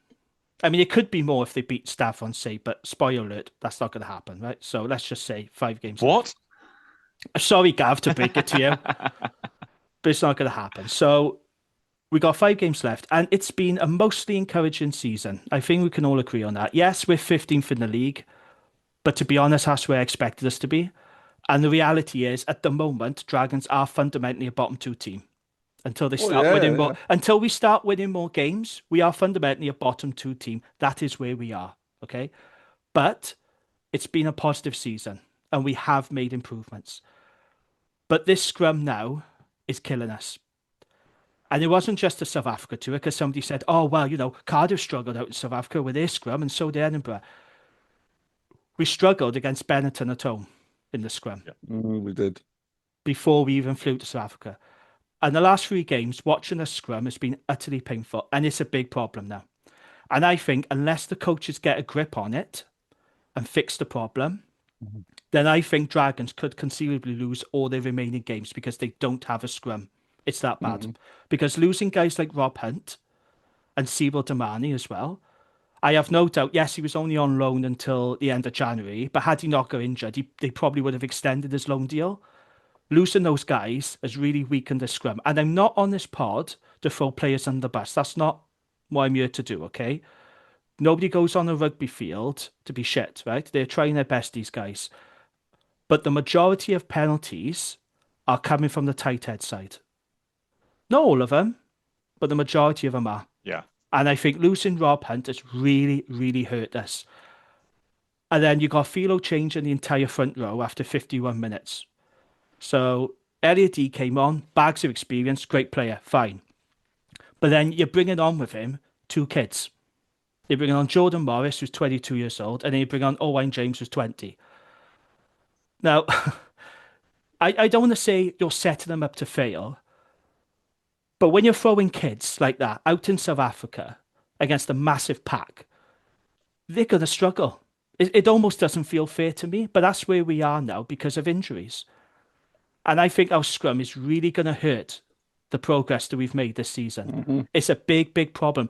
I mean, it could be more if they beat Stade Français, but spoiler alert, that's not going to happen, right? So let's just say 5 games left. Sorry, Gav, to break it to you, but it's not going to happen. So we got 5 games left, and it's been a mostly encouraging season. I think we can all agree on that. Yes, we're 15th in the league, but to be honest, that's where I expected us to be. And the reality is, at the moment, Dragons are fundamentally a bottom 2 team. Until they start winning more, until we start winning more games, we are fundamentally a bottom 2 team. That is where we are. Okay, but it's been a positive season, and we have made improvements. But this scrum now is killing us. And it wasn't just the South Africa tour, because somebody said, "Oh well, Cardiff struggled out in South Africa with their scrum, and so did Edinburgh." We struggled against Benetton at home in the scrum. We did. Before we even flew to South Africa. And the last 3 games, watching a scrum has been utterly painful. And it's a big problem now. And I think unless the coaches get a grip on it and fix the problem, then I think Dragons could conceivably lose all their remaining games because they don't have a scrum. It's that bad. Because losing guys like Rob Hunt and Cyril Damani as well, I have no doubt, yes, he was only on loan until the end of January, but had he not got injured, they probably would have extended his loan deal. Losing those guys has really weakened the scrum. And I'm not on this pod to throw players under the bus. That's not what I'm here to do, okay? Nobody goes on a rugby field to be shit, right? They're trying their best, these guys. But the majority of penalties are coming from the tight head side. Not all of them, but the majority of them are. Yeah. And I think losing Rob Hunt has really, really hurt us. And then you got Philo changing the entire front row after 51 minutes. So Elliot D came on, bags of experience, great player, fine. But then you're bringing on with him 2 kids. You're bringing on Jordan Morris, who's 22 years old, and then you bring on Owain James, who's 20. Now, I don't want to say you're setting them up to fail, but when you're throwing kids like that out in South Africa against a massive pack, they're going to struggle. It almost doesn't feel fair to me, but that's where we are now because of injuries. And I think our scrum is really going to hurt the progress that we've made this season. It's a big, big problem.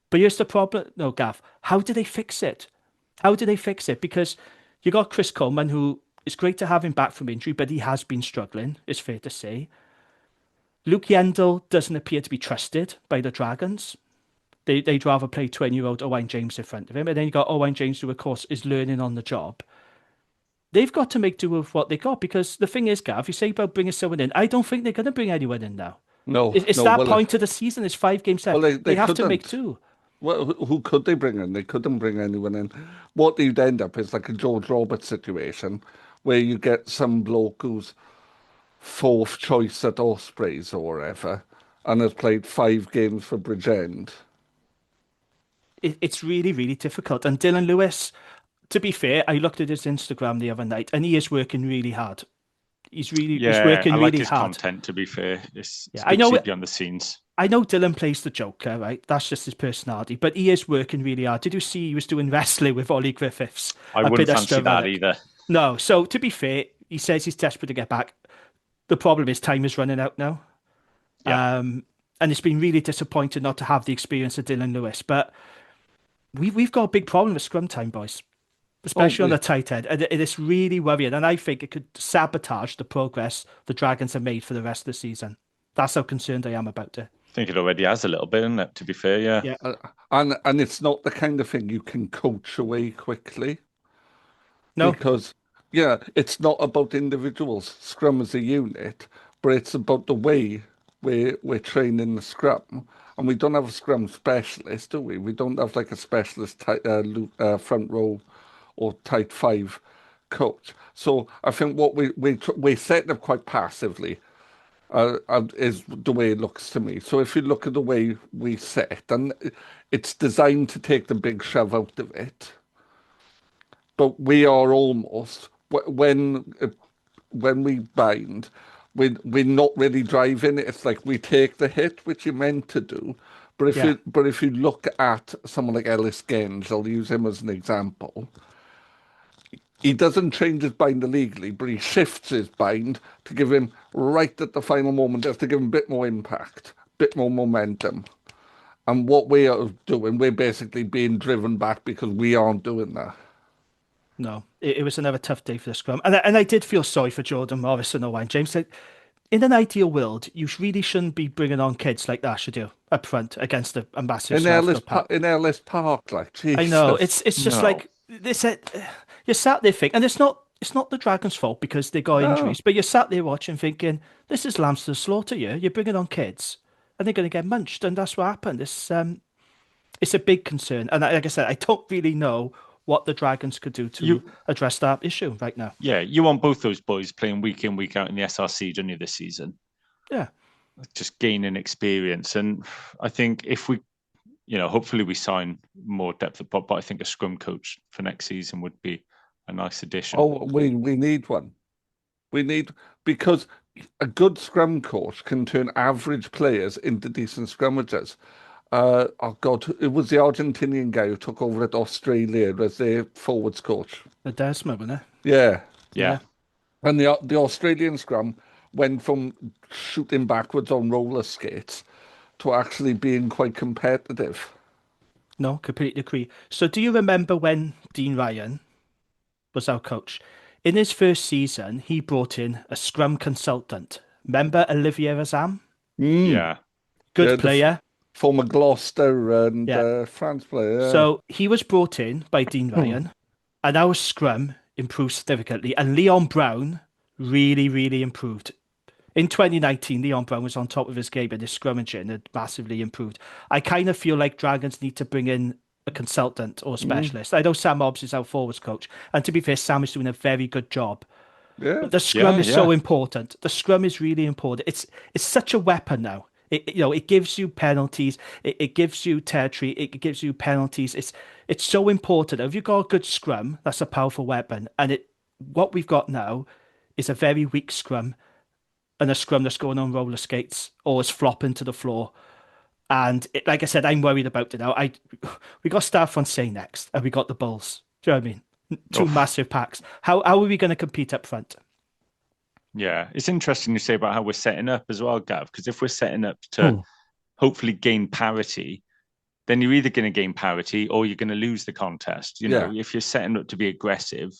But here's the problem. No, Gav, how do they fix it? How do they fix it? Because you got Chris Coleman, who is great to have him back from injury, but he has been struggling, it's fair to say. Luke Yendall doesn't appear to be trusted by the Dragons. They'd rather play 20-year-old Owain James in front of him. And then you got Owain James, who, of course, is learning on the job. They've got to make do with what they got, because the thing is, Gav, you say about bringing someone in, I don't think they're going to bring anyone in now. No. It's that point of the season. It's 5 games left. Well, they have to make do. Well, who could they bring in? They couldn't bring anyone in. What you'd end up is like a George Roberts situation, where you get some bloke who's 4th choice at Ospreys or whatever, and has played 5 games for Bridgend. It's really, really difficult. And Dylan Lewis, to be fair, I looked at his Instagram the other night, and he is working really hard. He's working really hard. I like his content, to be fair. It's I know behind the scenes. I know Dylan plays the Joker, right? That's just his personality, but he is working really hard. Did you see he was doing wrestling with Ollie Griffiths? I A wouldn't bit fancy that extravagant. either. No, so to be fair, he says he's desperate to get back. The problem is time is running out now. Yeah. And it's been really disappointing not to have the experience of Dylan Lewis. But we've got a big problem with scrum time, boys, especially on the tight end. And it's really worrying. And I think it could sabotage the progress the Dragons have made for the rest of the season. That's how concerned I am about it. I think it already has a little bit, isn't it? To be fair, yeah. Yeah. And it's not the kind of thing you can coach away quickly. No. Because, yeah, it's not about individuals. Scrum as a unit, but it's about the way we're training the scrum. And we don't have a scrum specialist, do we? We don't have like a specialist front row or tight five coach. So I think what we're setting up quite passively. Is the way it looks to me. So if you look at the way we set, and it's designed to take the big shove out of it, but we are almost when we bind, we're not really driving it. It's like we take the hit, which you're meant to do. But if you look at someone like Ellis Genge, I'll use him as an example. He doesn't change his bind illegally, but he shifts his bind to give him right at the final moment, just to give him a bit more impact, a bit more momentum. And what we are doing, we're basically being driven back because we aren't doing that. No, it was another tough day for the scrum. And I did feel sorry for Jordan Morrison or Wayne James. Like, in an ideal world, you really shouldn't be bringing on kids like that, should you? Up front against a massive in Ellis Park, like Jesus. I know it's just like this. You're sat there thinking, and it's not the Dragons' fault because they got injuries, but you're sat there watching, thinking, "This is lambs to the slaughter." You're bringing on kids, and they're going to get munched, and that's what happened. It's a big concern, and like I said, I don't really know what the Dragons could do to address that issue right now. Yeah, you want both those boys playing week in, week out in the SRC, don't you, this season? Yeah. Just gaining experience. And I think if we, hopefully we sign more depth of but I think a scrum coach for next season would be a nice addition. Oh, we need one. Because a good scrum coach can turn average players into decent scrummagers. Oh God, it was the Argentinian guy who took over at Australia as their forwards coach. The Desmond, wasn't it? Yeah. And the Australian scrum went from shooting backwards on roller skates to actually being quite competitive. No, completely agree. So do you remember when Dean Ryan was our coach? In his first season, he brought in a scrum consultant. Remember Olivier Azam? Yeah. Good player. Former Gloucester and France player. Yeah. So he was brought in by Dean Ryan, and our scrum improved significantly. And Leon Brown really, really improved. In 2019, Leon Brown was on top of his game, and his scrummaging had massively improved. I kind of feel like Dragons need to bring in a consultant or a specialist. I know Sam Hobbs is our forwards coach, and to be fair, Sam is doing a very good job. Yeah. But the scrum is so important. The scrum is really important. It's such a weapon now. It gives you penalties. It gives you territory. It gives you penalties. It's so important. If you've got a good scrum, that's a powerful weapon. And what we've got now is a very weak scrum, and a scrum that's going on roller skates or is flopping to the floor. And like I said, I'm worried about it now. We got Stade Français next, and we got the Bulls. Do you know what I mean? Two massive packs. How are we going to compete up front? Yeah, it's interesting you say about how we're setting up as well, Gav, because if we're setting up to hopefully gain parity, then you're either going to gain parity or you're going to lose the contest. If you're setting up to be aggressive,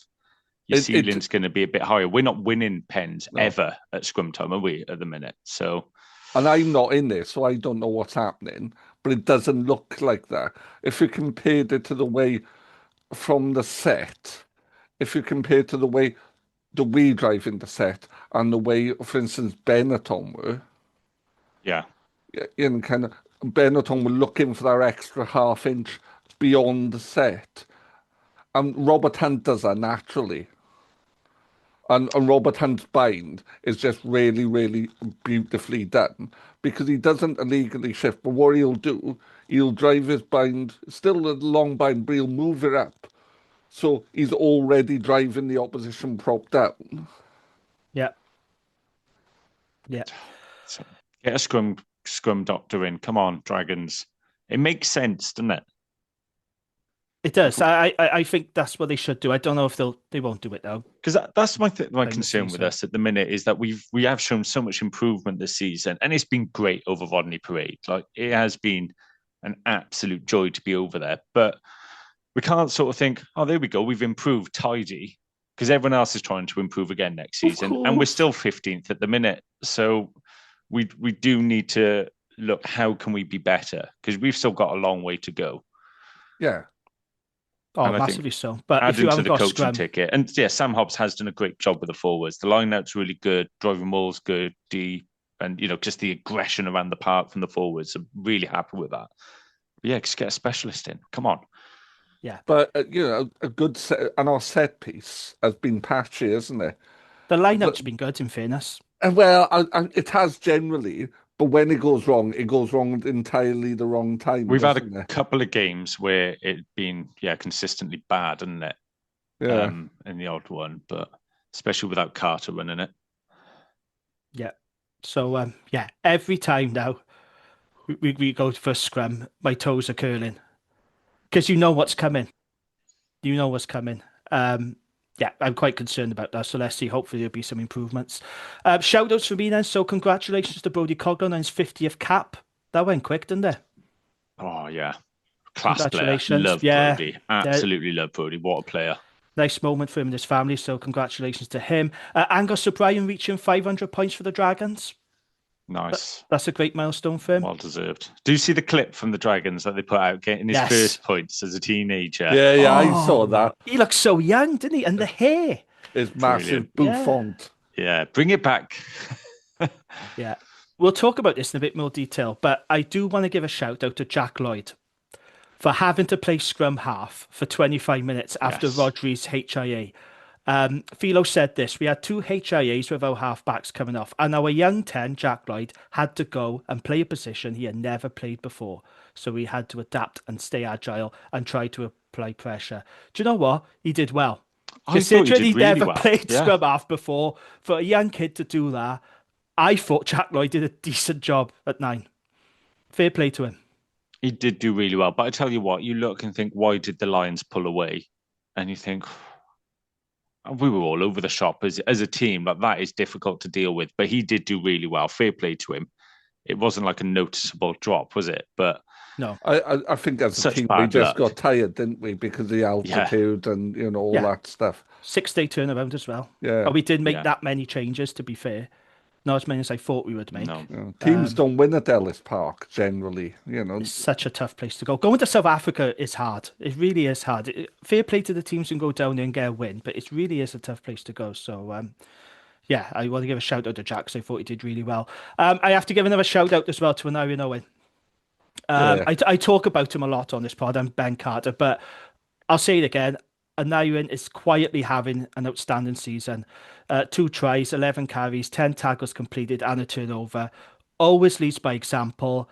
your ceiling's going to be a bit higher. We're not winning pens ever at scrum time, are we, at the minute? So, and I'm not in there, so I don't know what's happening, but it doesn't look like that. If you compared it to the way from the set, if you compare to the way the we drive in the set and the way, for instance, Benetton were. Yeah. Kind of Benetton were looking for that extra half inch beyond the set. And Robert Hunt does that naturally. And Robert Hunt's bind is just really, really beautifully done because he doesn't illegally shift. But what he'll do, he'll drive his bind, still a long bind, but he'll move it up. So he's already driving the opposition prop down. Yeah. So get a scrum scrum doctor in. Come on, Dragons. It makes sense, doesn't it? It does. I think that's what they should do. I don't know if they won't do it though. Because that's my Playing concern this with season. us at the minute is that we have shown so much improvement this season, and it's been great over Rodney Parade. Like, it has been an absolute joy to be over there. But we can't sort of think, oh, there we go, we've improved tidy, because everyone else is trying to improve again next season, and we're still 15th at the minute. So we do need to look, how can we be better? Because we've still got a long way to go. Yeah. Oh, And I massively so. But if adding you to haven't the got coaching scrum, ticket, and yeah, Sam Hobbs has done a great job with the forwards. The line-out's really good, driving ball's good, deep, and just the aggression around the park from the forwards. I'm really happy with that. But yeah, just get a specialist in. Come on. yeah. But, a good set, and our set piece has been patchy, isn't it? The lineup's been good, in fairness. Well, it has generally, but when it goes wrong entirely the wrong time. We've had doesn't a it? couple of games where it's been, consistently bad, hasn't it? Yeah. In the odd one, but especially without Carter running it. Yeah. So, every time now we go for a scrum, my toes are curling. Because you know what's coming. You know what's coming. Yeah, I'm quite concerned about that. So let's see. Hopefully there'll be some improvements. Shout outs for me then. So congratulations to Brodie Coghlan on his 50th cap. That went quick, didn't it? Oh, yeah. Class player. Congratulations. Love Yeah. Brodie. Absolutely love Brodie. What a player. Nice moment for him and his family. So congratulations to him. Angus O'Brien reaching 500 points for the Dragons. Nice. That's a great milestone for him. Well deserved. Do you see the clip from the Dragons that they put out getting his first points as a teenager? Yeah, I saw that. He looks so young, didn't he? And the hair. It's massive bouffant. Yeah, bring it back. Yeah. We'll talk about this in a bit more detail, but I do want to give a shout out to Jack Lloyd for having to play scrum half for 25 minutes after Rodri's HIA. Philo said this: we had 2 HIAs with our halfbacks coming off, and our young 10, Jack Lloyd, had to go and play a position he had never played before. So he had to adapt and stay agile and try to apply pressure. Do you know what? He did well. Considering he never played scrum half before, for a young kid to do that, I thought Jack Lloyd did a decent job at 9. Fair play to him. He did do really well. But I tell you what, you look and think, why did the Lions pull away? And you think, we were all over the shop as a team. Like, that is difficult to deal with. But he did do really well. Fair play to him. It wasn't like a noticeable drop, was it? But no, I think as a team we just got tired, didn't we? Because of the altitude and all that stuff. 6-day turnaround as well. Yeah, but we didn't make that many changes, to be fair. Not as many as I thought we would make. No. Teams don't win at Ellis Park generally. It's such a tough place to go. Going to South Africa is hard. It really is hard. Fair play to the teams who can go down there and get a win, but it really is a tough place to go. So, I want to give a shout out to Jack because I thought he did really well. I have to give another shout out as well to Anarian Owen. I talk about him a lot on this pod. I'm Ben Carter, but I'll say it again. Anarian is quietly having an outstanding season. 2 tries, 11 carries, 10 tackles completed, and a turnover. Always leads by example.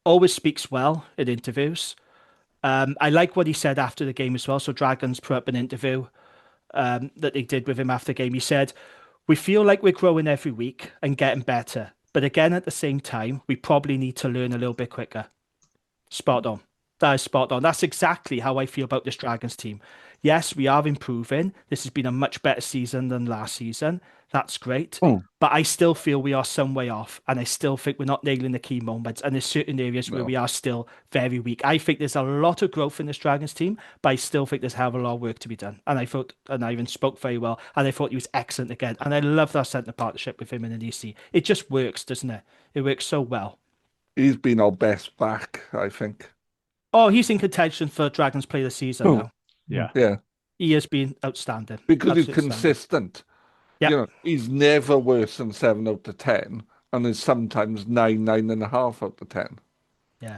Always speaks well in interviews. I like what he said after the game as well. So Dragons put up an interview that they did with him after the game. He said, "We feel like we're growing every week and getting better. But again, at the same time, we probably need to learn a little bit quicker." Spot on. That is spot on. That's exactly how I feel about this Dragons team. Yes, we are improving. This has been a much better season than last season. That's great. But I still feel we are some way off. And I still think we're not nailing the key moments. And there's certain areas where we are still very weak. I think there's a lot of growth in this Dragons team, but I still think there's a hell of a lot of work to be done. And I thought, and Ivan spoke very well. And I thought he was excellent again. And I love that centre partnership with him and Anisi. It just works, doesn't it? It works so well. He's been our best back, I think. Oh, he's in contention for Dragons Player of the Season now. Yeah. He has been outstanding. Because he's consistent. Yeah. He's never worse than 7 out of 10, and is sometimes 9.5 out of 10. Yeah.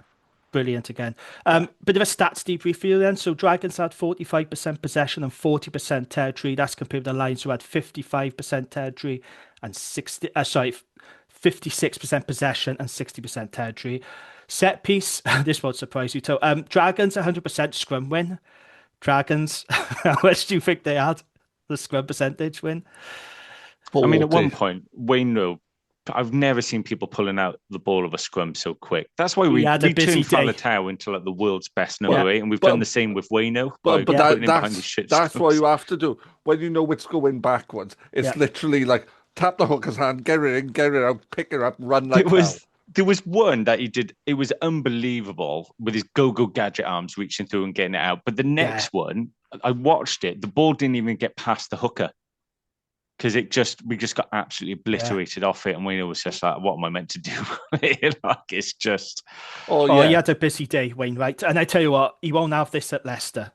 Brilliant again. Bit of a stats debrief for you then. So Dragons had 45% possession and 40% territory. That's compared to the Lions who had 55% territory and 56% possession and 60% territory. Set piece, this won't surprise you too. Dragons 100% scrum win. Dragons, how much do you think they had? The scrum percentage win? 40. I mean, at one point, Wayne Rowe I've never seen people pulling out the ball of a scrum so quick. That's why we had a busy turned day. Faletau into like the world's best number 8, and we've done the same with Wayno by But putting him behind his shit that's scrums. what you have to do when you know it's going backwards. It's literally like tap the hooker's hand, get it in, get it out, pick it up, run like hell. There was one that he did. It was unbelievable with his go-go gadget arms reaching through and getting it out. But the next one, I watched it. The ball didn't even get past the hooker because we just got absolutely obliterated off it. And Wayne was just like, "What am I meant to do?" Like it's just. Oh, he had a busy day, Wainwright. And I tell you what, he won't have this at Leicester.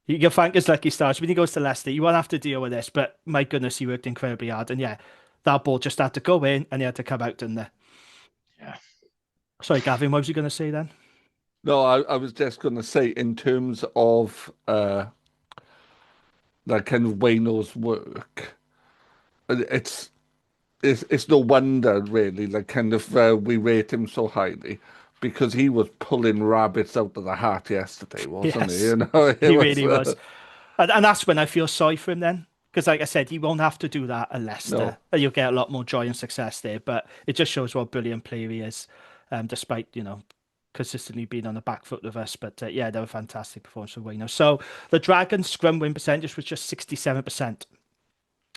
You'll thank his lucky stars. When he goes to Leicester, he won't have to deal with this. But my goodness, he worked incredibly hard. And that ball just had to go in and he had to come out, didn't it? Yeah. Sorry, Gavin, what was you going to say then? No, I was just going to say in terms of that kind of Wayno's work, it's no wonder really, like kind of we rate him so highly because he was pulling rabbits out of the hat yesterday, wasn't he? You know, he really was. And that's when I feel sorry for him then. Because like I said, he won't have to do that at Leicester. No. You'll get a lot more joy and success there. But it just shows what a brilliant player he is, despite, consistently being on the back foot with us. But they were a fantastic performance for Wayno. So the Dragons' scrum win percentage was just 67%,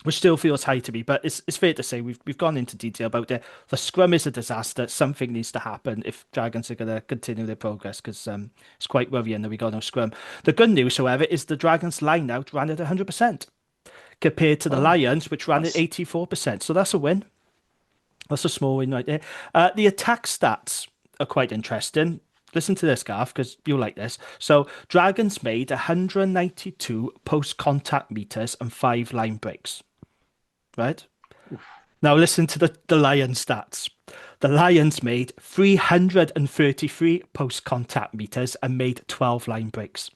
which still feels high to me. But it's fair to say we've gone into detail about it. The scrum is a disaster. Something needs to happen if Dragons are going to continue their progress because it's quite worrying that we got no scrum. The good news, however, is the Dragons' line-out ran at 100%. Compared to the Lions, which ran at 84%. So that's a win. That's a small win right there. The attack stats are quite interesting. Listen to this, Garth, because you'll like this. So Dragons made 192 post-contact meters and 5 line breaks. Right? Now listen to the Lions stats. The Lions made 333 post-contact meters and made 12 line breaks.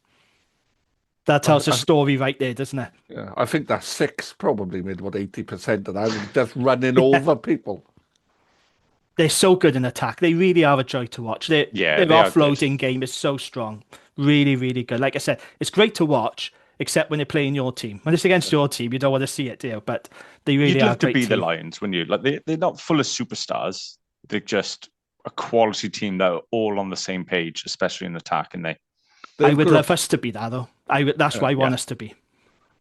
That tells a story right there, doesn't it? Yeah, I think that 6 probably made 80% of that, just running over people. They're so good in attack. They really are a joy to watch. Their offloading game is so strong. Really, really good. Like I said, it's great to watch, except when they're playing your team. When it's against your team, you don't want to see it, do you? But they really are. You'd love to be the Lions when you they're not full of superstars. They're just a quality team that are all on the same page, especially in attack, and I would love us to be that, though. That's what I want us to be.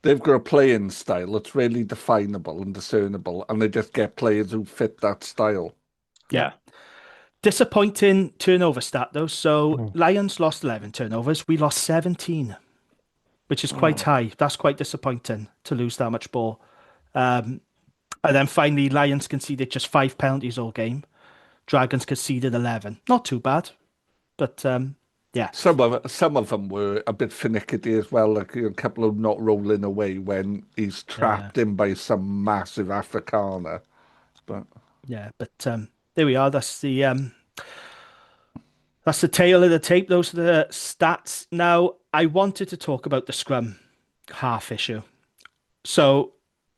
They've got a playing style that's really definable and discernible, and they just get players who fit that style. Yeah. Disappointing turnover stat, though. So Lions lost 11 turnovers. We lost 17, which is quite high. That's quite disappointing to lose that much ball. And then finally, Lions conceded just 5 penalties all game. Dragons conceded 11. Not too bad, but... yeah, some of them were a bit finicky as well. Like a couple of not rolling away when he's trapped in by some massive Afrikaner. But there we are. That's the tail of the tape. Those are the stats. Now I wanted to talk about the scrum half issue. So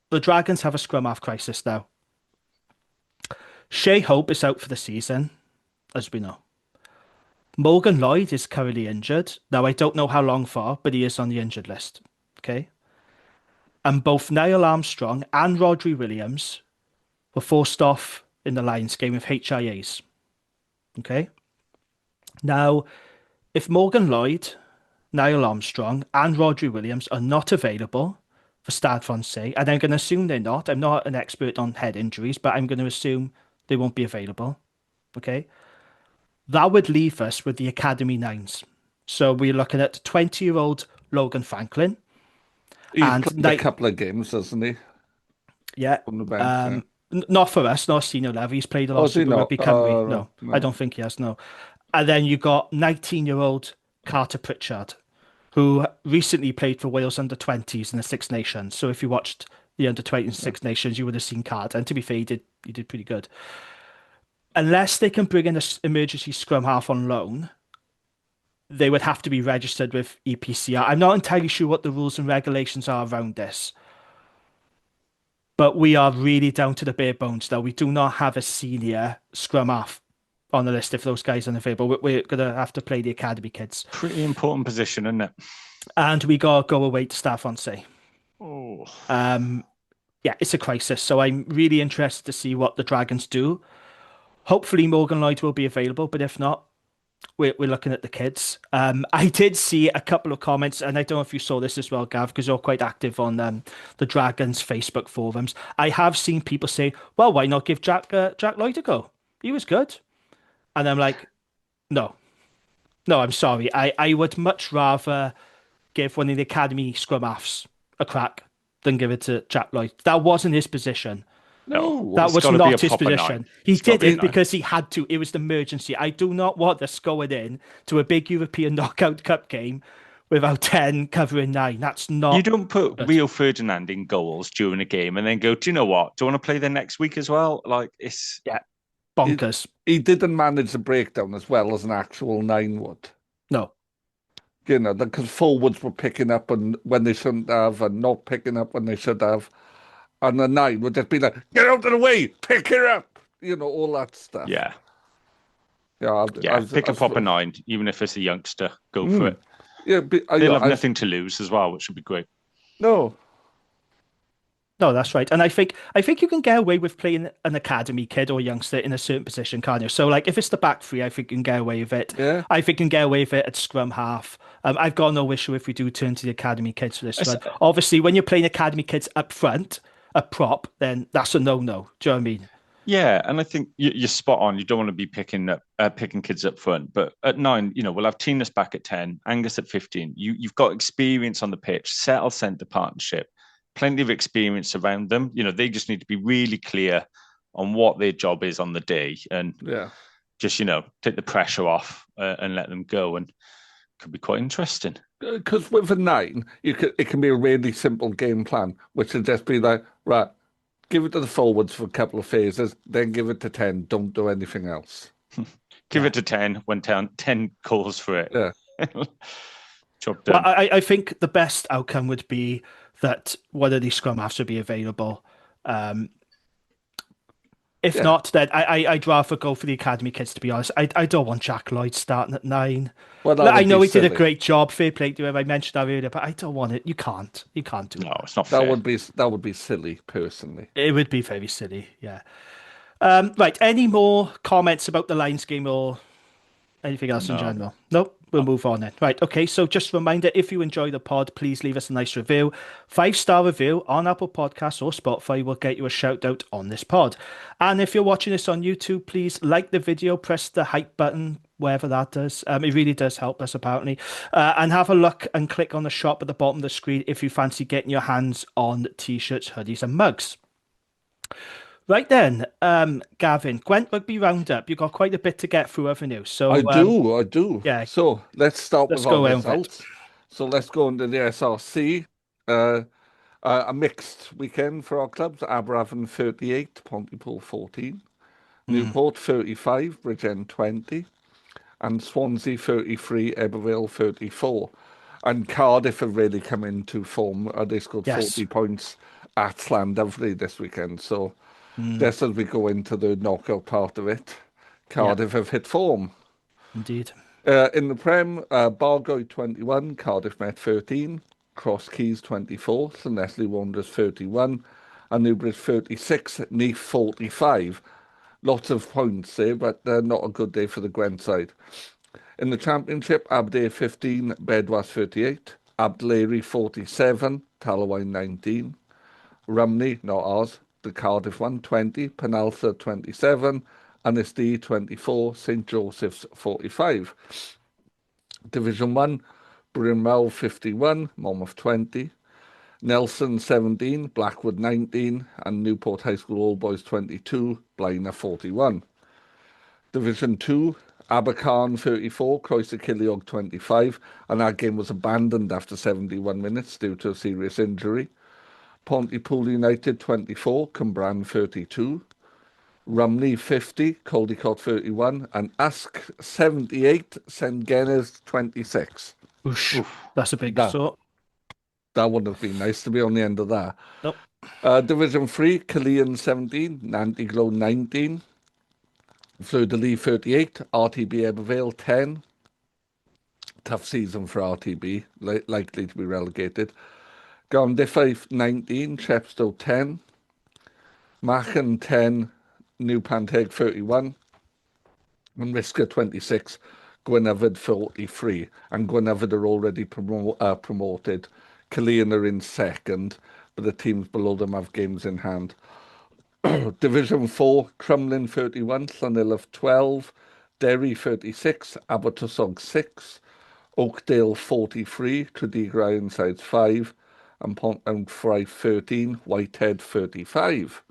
the Dragons have a scrum half crisis now. Shea Hope is out for the season, as we know. Morgan Lloyd is currently injured. Now, I don't know how long for, but he is on the injured list. Okay. And both Niall Armstrong and Rodri Williams were forced off in the Lions game with HIAs. Okay. Now, if Morgan Lloyd, Niall Armstrong, and Rodri Williams are not available for Stade Français, and I'm going to assume they're not. I'm not an expert on head injuries, but I'm going to assume they won't be available. Okay. That would leave us with the Academy Nines. So we're looking at 20-year-old Logan Franklin. He's played a couple of games, hasn't he? Yeah. On the bench, not for us, not senior level. He's played a lot of Super Rugby Cymru. No, I don't think he has, no. And then you got 19-year-old Carter Pritchard, who recently played for Wales under-20s in the Six Nations. So if you watched the under-20s Six Nations, you would have seen Carter. And to be fair, he did pretty good. Unless they can bring in an emergency scrum half on loan, they would have to be registered with EPCR. I'm not entirely sure what the rules and regulations are around this. But we are really down to the bare bones now. We do not have a senior scrum half on the list if those guys are unavailable. We're going to have to play the academy kids. Pretty important position, isn't it? And we got to go away to Stade Français. Oh. yeah, it's a crisis. So I'm really interested to see what the Dragons do. Hopefully Morgan Lloyd will be available, but if not, we're looking at the kids. I did see a couple of comments, and I don't know if you saw this as well, Gav, because you're quite active on the Dragons Facebook forums. I have seen people say, "Well, why not give Jack Lloyd a go? He was good." And I'm like, no, no, I'm sorry. I would much rather give one of the academy scrum halves a crack than give it to Jack Lloyd. That wasn't his position. No, That It's was gotta be a not his proper nine. position. He It's gotta did be a it nine. because he had to. It was the emergency. I do not want us going in to a big European knockout cup game without 10 covering 9. That's You not don't put good. Rio Ferdinand in goals during a game and then go, do you know what? Do you want to play the next week as well? Like, it's Yeah, bonkers. He didn't manage the breakdown as well as an actual 9 would. No. You know, because forwards were picking up and when they shouldn't have, and not picking up when they should have. And the 9 would just be like, get out of the way, pick her up. You know, all that stuff. yeah. Yeah, Pick a proper 9, even if it's a youngster. Go for it. Yeah, but, They'll have nothing to lose as well, which would be great. No. No, that's right. And I think you can get away with playing an academy kid or youngster in a certain position, can't you? So like if it's the back three, I think you can get away with it. Yeah. I think you can get away with it at scrum half. I've got no issue if we do turn to the academy kids for this one. Obviously, when you're playing academy kids up front, a prop, then that's a no-no. Do you know what I mean? Yeah, and I think you're spot on. You don't want to be picking kids up front, but at 9, we'll have Tina's back at 10, Angus at 15. You've got experience on the pitch, settled centre partnership, plenty of experience around them. They just need to be really clear on what their job is on the day, and just take the pressure off and let them go, and could be quite interesting. Because with a 9, it can be a really simple game plan, which would just be like, right, give it to the forwards for a couple of phases, then give it to 10. Don't do anything else. Give it to 10 when 10 calls for it. Yeah. Job done. Well, I think the best outcome would be that one of these scrum halves would be available. If not, then I'd rather go for the academy kids, to be honest. I don't want Jack Lloyd starting at 9. Well, I know he silly. did a great job, fair play to him. I mentioned that earlier, but I don't want it. You can't do it. No, it's not fair. That would be silly, personally. It would be very silly, yeah. Right, any more comments about the Lions game or anything else in general? Nope. We'll move on then. Right, okay, so just a reminder, if you enjoy the pod, please leave us a nice review. 5-star review on Apple Podcasts or Spotify will get you a shout out on this pod. And if you're watching this on YouTube, please like the video, press the hype button, wherever that does. It really does help us, apparently. And have a look and click on the shop at the bottom of the screen if you fancy getting your hands on t-shirts, hoodies and mugs. Right then, Gavin, Gwent Rugby Round-Up. You've got quite a bit to get through, haven't you? So I do. Yeah. So let's start with our over results. So let's go into the SRC. A mixed weekend for our clubs. Aberafon 38, Pontypool 14, Newport 35, Bridgend 20, and Swansea 33, Ebervale 34. And Cardiff have really come into form. They scored 40 points at Llandovery this weekend. So just as we go into the knockout part of it, Cardiff have hit form. Indeed. In the Prem, Bargoed 21, Cardiff Met 13, Cross Keys 24, St Leslie Wanderers 31, and Newbridge 36, Neath 45. Lots of points there, but not a good day for the Gwent side. In the Championship, Aberdeen 15, Bedwas 38, Abdelayri 47, Talawine 19, Rumney, not ours, the Cardiff one, 20, Penaltha 27, Anistee 24, St Joseph's 45. Division 1, Bryn Mawr 51, Monmouth 20, Nelson 17, Blackwood 19, and Newport High School All Boys 22, Blaenau 41. Division 2, Abercarn 34, Croeso Ceiliog 25, and that game was abandoned after 71 minutes due to a serious injury. Pontypool United 24, Cwmbran 32, Rumney 50, Caldicot 31, and Usk 78, St Gennes 26. Oof. That's a big sort. That would have been nice to be on the end of that. Nope. Division 3, Killeen 17, Nantiglow 19, Fleur-de-Lis 38, RTB Ebervale 10. Tough season for RTB, likely to be relegated. Garndiffe 19, Chepstow 10, Machen 10, New Panteg 31, and Risker 26, Gwynedd 43. And Gwynedd are already promoted. Killeen are in second, but the teams below them have games in hand. Division 4, Crumlin 31, Llanelwedd 12, Derry 36, Abertwysog 6, Oakdale 43, Tredigg Ironsides 5, and Pontefraith 13, Whitehead 35.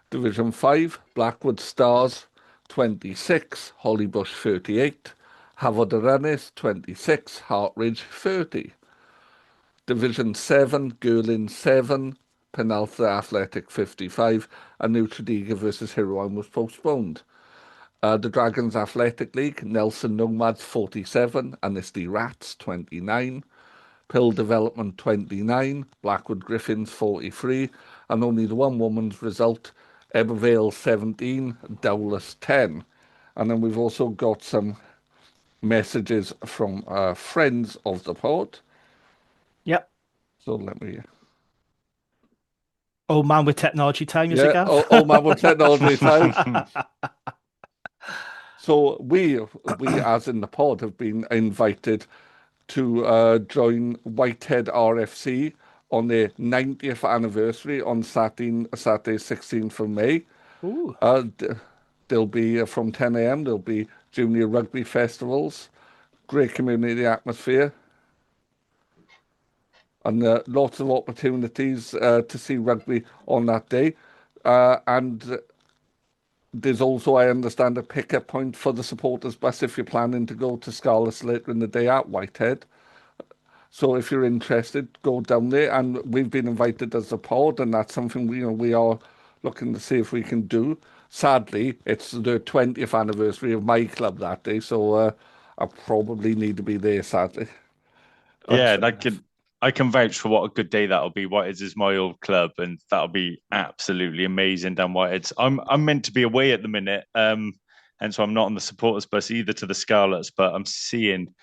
Division 5, Blackwood Stars 26, Hollybush 38, Hafod yr Ynys 26, Hartridge 30. Division 7, Girlin 7, Penaltha Athletic 55, and New Tredigg versus Hirwaun was postponed. The Dragons Athletic League, Nelson Nomads 47, Annesty Rats 29, Pill Development 29, Blackwood Griffins 43, and only the one woman's result, Ebervale 17, Dowless 10. And then we've also got some messages from friends of the pod. Yep. So let me... Old man with technology time, is it, Gav? Old man with technology time. So we as in the pod have been invited to join Whitehead RFC on their 90th anniversary on Saturday 16th of May. Ooh. There'll be from 10 a.m. there'll be junior rugby festivals, great community atmosphere, and lots of opportunities to see rugby on that day. And there's also, I understand, a pick-up point for the supporters bus if you're planning to go to Scarlets later in the day at Whitehead. So if you're interested, go down there. And we've been invited as a pod, and that's something we are looking to see if we can do. Sadly, it's the 20th anniversary of my club that day, so I probably need to be there, sadly. Yeah, and I can vouch for what a good day that'll be. Whiteheads is my old club, and that'll be absolutely amazing down Whiteheads. I'm meant to be away at the minute, and so I'm not on the supporters bus either to the Scarlets, but I'm seeing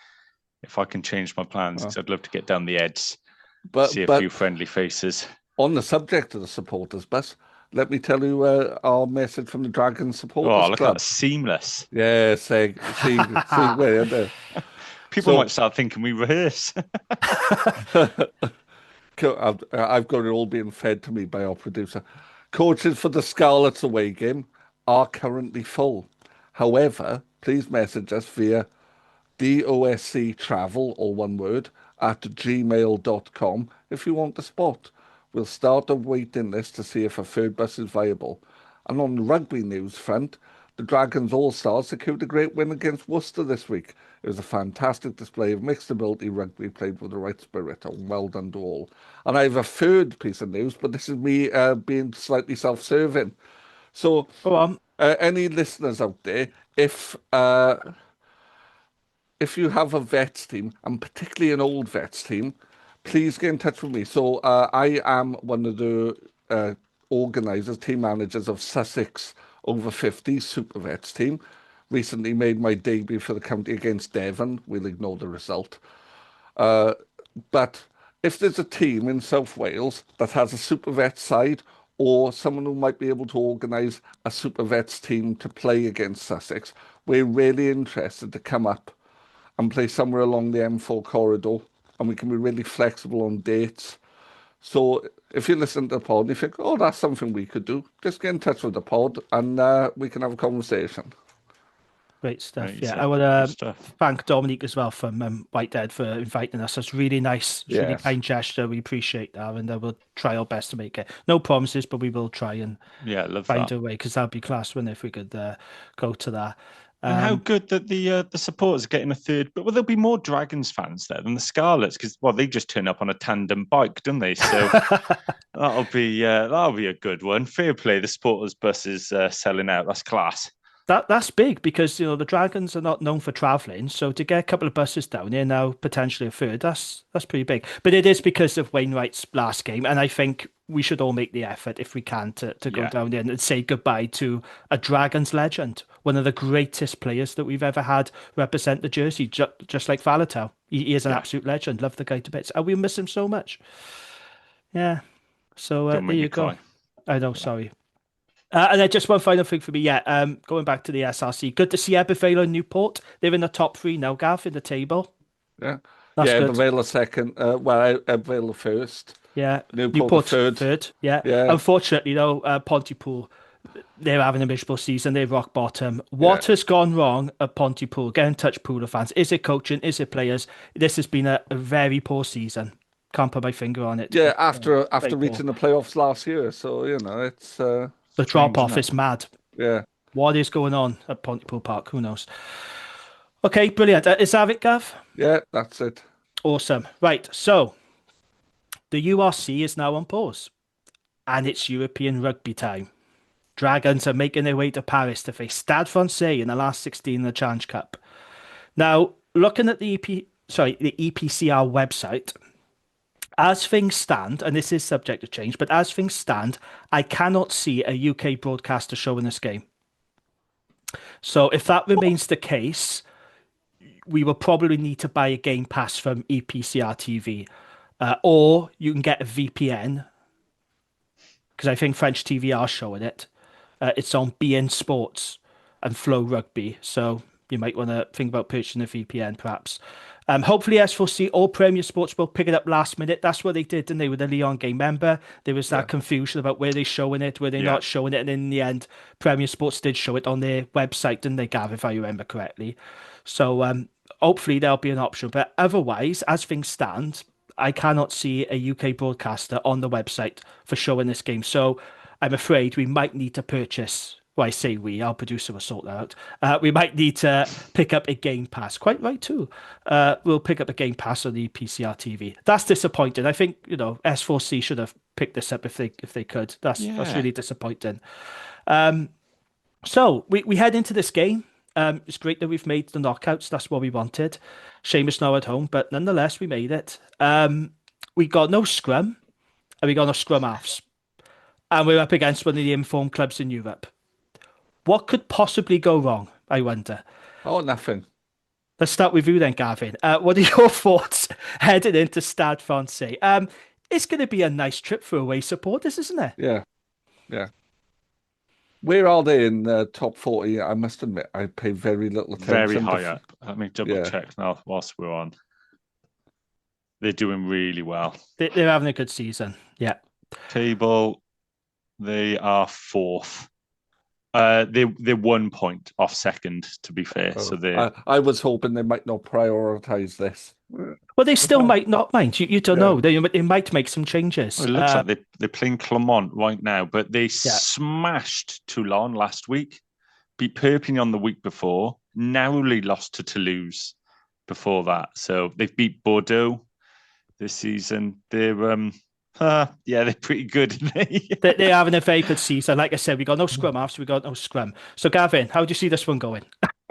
if I can change my plans because I'd love to get down the Eds, see a few friendly faces. On the subject of the supporters bus, let me tell you our message from the Dragon Supporters Club. Oh, look at that, Yeah, seamless. see where People might start thinking we rehearse. I've got it all being fed to me by our producer. Coaches for the Scarlets away game are currently full. However, please message us via dosctravel, all one word, at gmail.com if you want a spot. We'll start a waiting list to see if a third bus is viable. And on the rugby news front, the Dragons All-Stars secured a great win against Worcester this week. It was a fantastic display of mixed ability rugby played with the right spirit, and well done to all. And I have a third piece of news, but this is me being slightly self-serving. So, any listeners out there, if you have a vets team, and particularly an old vets team, please get in touch with me. So I am one of the organisers, team managers of Sussex over 50 Super Vets team. Recently made my debut for the county against Devon. We'll ignore the result. But if there's a team in South Wales that has a Super Vets side, or someone who might be able to organise a Super Vets team to play against Sussex, we're really interested to come up and play somewhere along the M4 corridor, and we can be really flexible on dates. So if you listen to the pod and you think, oh, that's something we could do, just get in touch with the pod and we can have a conversation. Great stuff. I want to thank Dominique as well from Whitehead for inviting us. That's really nice. It's really kind gesture. We appreciate that, and we'll try our best to make it. No promises, but we will try and find a way, because that'd be class, wouldn't it, if we could go to that. And how good that the supporters are getting a third, but there'll be more Dragons fans there than the Scarlets, because they just turn up on a tandem bike, don't they? So that'll be a good one. Fair play. The supporters bus is selling out. That's class. That's big, because the Dragons are not known for travelling, so to get a couple of buses down here now, potentially a third, that's pretty big. But it is because of Wainwright's last game, and I think we should all make the effort if we can to go down there and say goodbye to a Dragons legend, one of the greatest players that we've ever had represent the jersey, just like Faletau. He is an absolute legend. Love the guy to bits, and we miss him so much. Yeah. So there you go. I know, sorry. And then just one final thing for me, going back to the SRC, good to see Ebervale and Newport. They're in the top three now, Gav, in the table. Yeah. That's yeah, good. Ebervale second. Ebervale first. Yeah, Newport third. Yeah. Yeah. Unfortunately, though, Pontypool, they're having a miserable season. They're rock bottom. What Yeah. has gone wrong at Pontypool? Get in touch, Pooler fans. Is it coaching? Is it players? This has been a very poor season. Can't put my finger on it. Yeah, but, after very reaching the playoffs last year. So, it's the strange, drop off isn't it? is mad. yeah. What is going on at Pontypool Park? Who knows? Okay, brilliant. Is that it, Gav? Yeah, that's it. Awesome. Right, so the URC is now on pause, and it's European rugby time. Dragons are making their way to Paris to face Stade Français in the last 16 in the Challenge Cup. Now, looking at the EPCR website, as things stand, and this is subject to change, but as things stand, I cannot see a UK broadcaster showing this game. So if that remains the case, we will probably need to buy a game pass from EPCR TV, or you can get a VPN, because I think French TV are showing it. It's on BN Sports and Flow Rugby, so you might want to think about purchasing a VPN, perhaps. Hopefully, S4C or Premier Sports will pick it up last minute. That's what they did, didn't they, with the Lyon game? Remember, there was that confusion about where they're showing it, where they're not showing it, and in the end, Premier Sports did show it on their website, didn't they, Gav, if I remember correctly? So hopefully there'll be an option. But otherwise, as things stand, I cannot see a UK broadcaster on the website for showing this game. So I'm afraid we might need to purchase. Well, I say we, our producer will sort that out. We might need to pick up a Game Pass. Quite right, too. We'll pick up a Game Pass on the PCR TV. That's disappointing. I think, S4C should have picked this up if they could. That's really disappointing. So we head into this game. It's great that we've made the knockouts. That's what we wanted. Seamus now at home, but nonetheless, we made it. We got no scrum, and we got no scrum halves. And we're up against one of the informed clubs in Europe. What could possibly go wrong, I wonder? Oh, nothing. Let's start with you then, Gavin. What are your thoughts heading into Stade Français? It's going to be a nice trip for away supporters, isn't it? Yeah. Where are they in the top 40? I must admit, I pay very little attention. Very high up. Let me double check now whilst we're on. They're doing really well. They're having a good season. Yeah. Table, they are fourth. They're 1 point off second, to be fair. Oh, So they. I was hoping they might not prioritise this. Well, they still might not mind. You don't know. They might make some changes. Well, it looks like they're playing Clermont right now, but they smashed Toulon last week, beat Perpignan the week before, narrowly lost to Toulouse before that. So they've beat Bordeaux this season. They're they're pretty good. They're having a very good season. Like I said, we got no scrum after, we got no scrum. So, Gavin, how do you see this one going?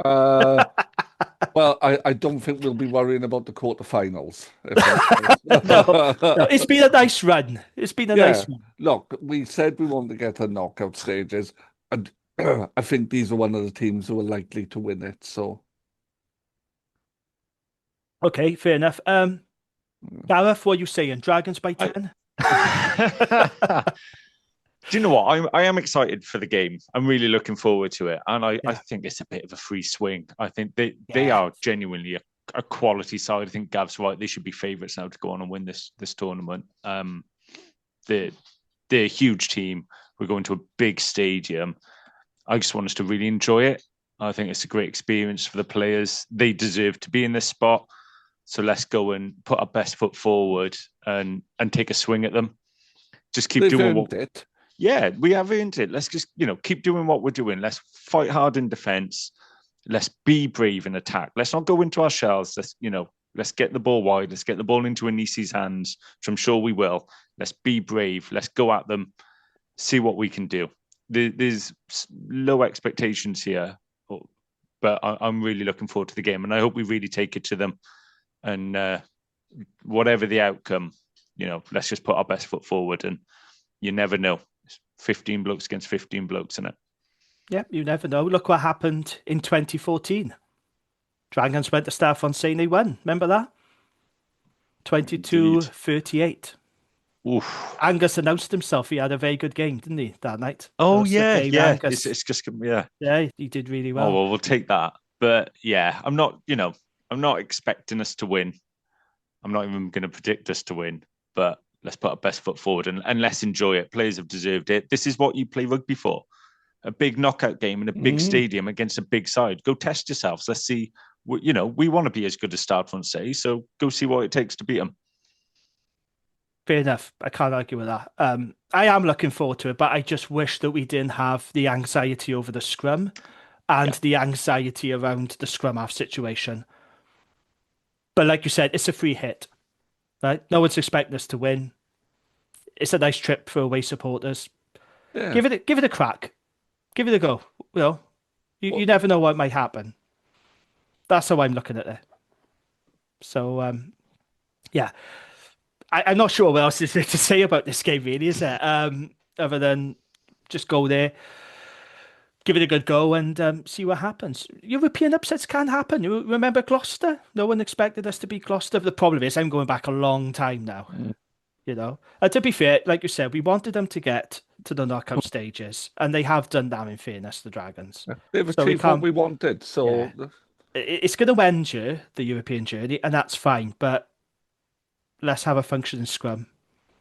Well, I don't think we'll be worrying about the quarterfinals. No, it's been a nice run. It's been a nice run. Look, we said we want to get to knockout stages, and I think these are one of the teams who are likely to win it. So, okay, fair enough. Gareth, what are you saying? Dragons by 10? Do you know what? I am excited for the game. I'm really looking forward to it. And I think it's a bit of a free swing. I think they are genuinely a quality side. I think Gav's right. They should be favourites now to go on and win this tournament. They're a huge team. We're going to a big stadium. I just want us to really enjoy it. I think it's a great experience for the players. They deserve to be in this spot. So let's go and put our best foot forward and take a swing at them. Just keep doing what it. Yeah, we have earned it. Let's just, keep doing what we're doing. Let's fight hard in defence. Let's be brave in attack. Let's not go into our shells. Let's get the ball wide. Let's get the ball into Anisi's hands, which I'm sure we will. Let's be brave. Let's go at them. See what we can do. There's low expectations here, but I'm really looking forward to the game, and I hope we really take it to them. And whatever the outcome, let's just put our best foot forward, and you never know. 15 blokes against 15 blokes, isn't it? Yeah, you never know. Look what happened in 2014. Dragons went to Stade Français and they won. Remember that? 22-38. Oof. Angus announced himself. He had a very good game, didn't he, that night? Oh That was the yeah, game, yeah. Angus. It's just yeah. Yeah, he did really Oh well. well, we'll take that. But yeah, I'm not. I'm not expecting us to win. I'm not even going to predict us to win. But let's put our best foot forward and let's enjoy it. Players have deserved it. This is what you play rugby for. A big knockout game in a big stadium against a big side. Go test yourselves. Let's see. We want to be as good as Stade Français, so go see what it takes to beat them. Fair enough. I can't argue with that. I am looking forward to it, but I just wish that we didn't have the anxiety over the scrum and the anxiety around the scrum half situation. But like you said, it's a free hit, right? No one's expecting us to win. It's a nice trip for away supporters. Yeah. Give it a crack. Give it a go. You never know what might happen. That's how I'm looking at it. So yeah. I'm not sure what else is there to say about this game, really, is there? Other than just go there, give it a good go, and see what happens. European upsets can happen. You remember Gloucester? No one expected us to beat Gloucester. The problem is, I'm going back a long time now. And to be fair, like you said, we wanted them to get to the knockout stages, and they have done that. In fairness, the Dragons. They've achieved what we wanted. So it's going to end the European journey, and that's fine. But let's have a functioning scrum.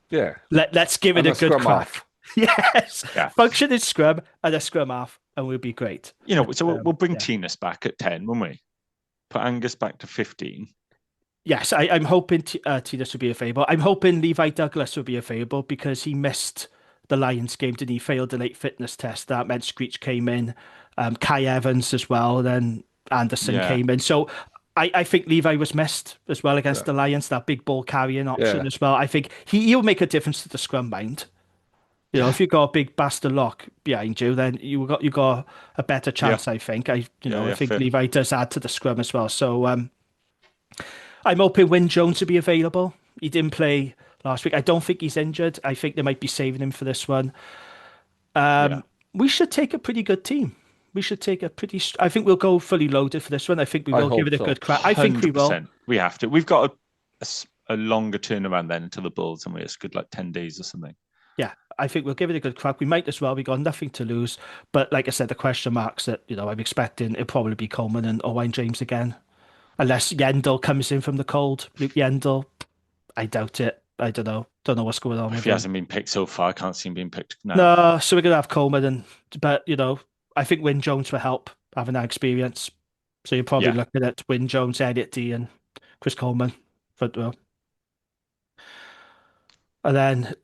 Yeah. Let's give it a good crack. Yes. Yeah. Functioning scrum and a scrum half, and we'll be great. So we'll bring Tinas back at 10, won't we? Put Angus back to 15. Yes, I'm hoping Tinas will be available. I'm hoping Levi Douglas will be available because he missed the Lions game, didn't he? Failed the late fitness test. That meant Screech came in, Kai Evans as well, then Anderson came in. So I think Levi was missed as well against the Lions, that big ball carrying option as well. I think he'll make a difference to the scrum mind. If you've got a big bastard lock behind you, then you got a better chance, I think. I think fair. Levi does add to the scrum as well. So I'm hoping Wyn Jones will be available. He didn't play last week. I don't think he's injured. I think they might be saving him for this one. We should take a pretty good team. We should take I think we'll go fully loaded for this one. I think we will give it a good crack. I think we will. We have to. We've got a longer turnaround then until the Bulls, and it's good like 10 days or something. Yeah, I think we'll give it a good crack. We might as well. We got nothing to lose. But like I said, the question marks that I'm expecting it'll probably be Coleman and Owain James again, unless Yendel comes in from the cold. Luke Yendel, I doubt it. I don't know. Don't know what's going on. If he hasn't been picked so far, I can't see him being picked now. No, so we're gonna have Coleman, but I think Wyn Jones will help having that experience. So you're probably looking at Wyn Jones, Elliot D, and Chris Coleman front row. And then,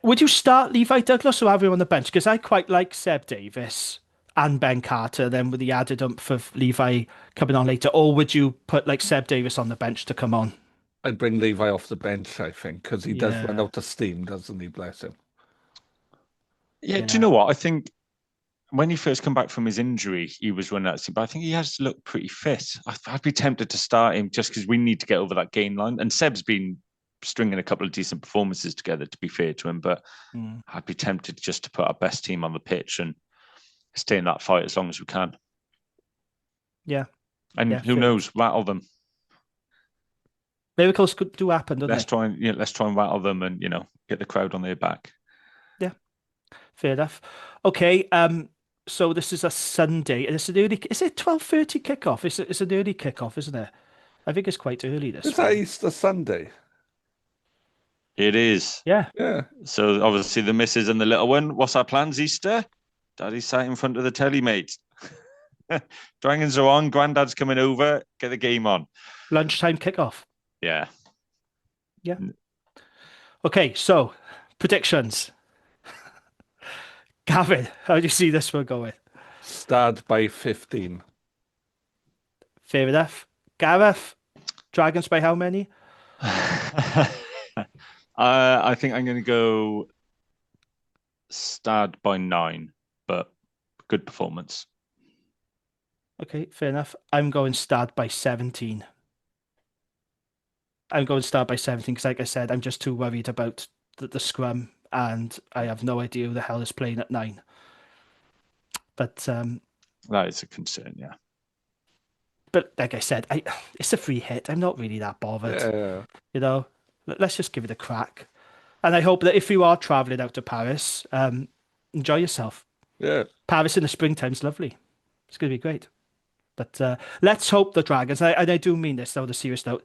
would you start Levi Douglas or have him on the bench? Because I quite like Seb Davis and Ben Carter, then with the added umph of Levi coming on later. Or would you put Seb Davis on the bench to come on? I'd bring Levi off the bench, I think, because he does run out of steam, doesn't he? Bless him. Yeah, do you know what? I think when he first come back from his injury, he was running out of steam, but I think he has looked pretty fit. I'd be tempted to start him just because we need to get over that gain line. And Seb's been stringing a couple of decent performances together, to be fair to him, but I'd be tempted just to put our best team on the pitch and stay in that fight as long as we can. Yeah. And who knows, rattle them. Miracles could do happen, don't let's they? Try and rattle them and get the crowd on their back. Yeah. Fair enough. Okay, so this is a Sunday, and it's an early. Is it 12:30 kickoff? It's an early kickoff, isn't it? I think it's quite early this. Is that Easter Sunday? It is. Yeah. So obviously the missus and the little one. What's our plans, Easter? Daddy sat in front of the telly, mate. Dragons are on. Granddad's coming over. Get the game on. Lunchtime kickoff. Yeah. Yeah. Okay, so predictions. Gavin, how do you see this one going? Stade by 15. Fair enough. Gareth, Dragons by how many? I think I'm going to go Stade by 9, but good performance. Okay, fair enough. I'm going Stade by 17. I'm going Stade by 17 because, like I said, I'm just too worried about the scrum, and I have no idea who the hell is playing at 9. But that is a concern, yeah. But like I said, it's a free hit. I'm not really that bothered. Yeah. Let's just give it a crack. And I hope that if you are travelling out to Paris, enjoy yourself. Yeah. Paris in the springtime is lovely. It's going to be great. But let's hope the Dragons, and I do mean this, though, the serious note,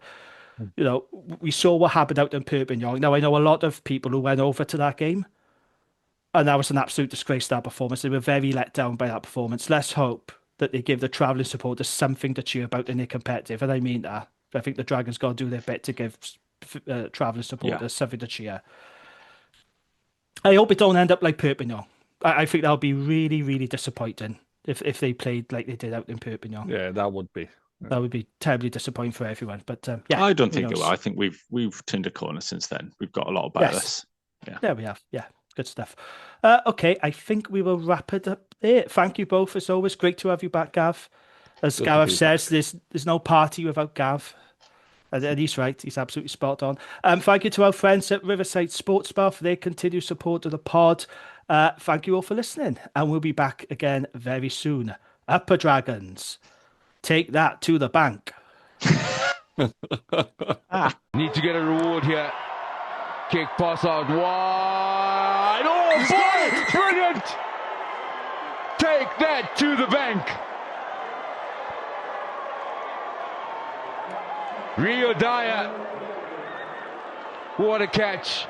you know, we saw what happened out in Perpignan. Now, I know a lot of people who went over to that game, and that was an absolute disgrace, that performance. They were very let down by that performance. Let's hope that they give the travelling supporters something to cheer about in their competitive, and I mean that. I think the Dragons got to do their bit to give travelling supporters something to cheer. I hope it don't end up like Perpignan. I think that'll be really, really disappointing if they played like they did out in Perpignan. Yeah, that would be. That would be terribly disappointing for everyone. But yeah, I don't think it will. I think we've turned a corner since then. We've got a lot about us. Yeah, there we have. Yeah, good stuff. Okay, I think we will wrap it up there. Thank you both as always. Great to have you back, Gav. As Gareth says, there's no party without Gav. And he's right. He's absolutely spot on. Thank you to our friends at Riverside Sports Bar for their continued support of the pod. Thank you all for listening. And we'll be back again very soon. Upper Dragons. Take that to the bank. Need to get a reward here. Kick pass out wide. Oh, boy! Brilliant! Take that to the bank. Rio Dyer. What a catch.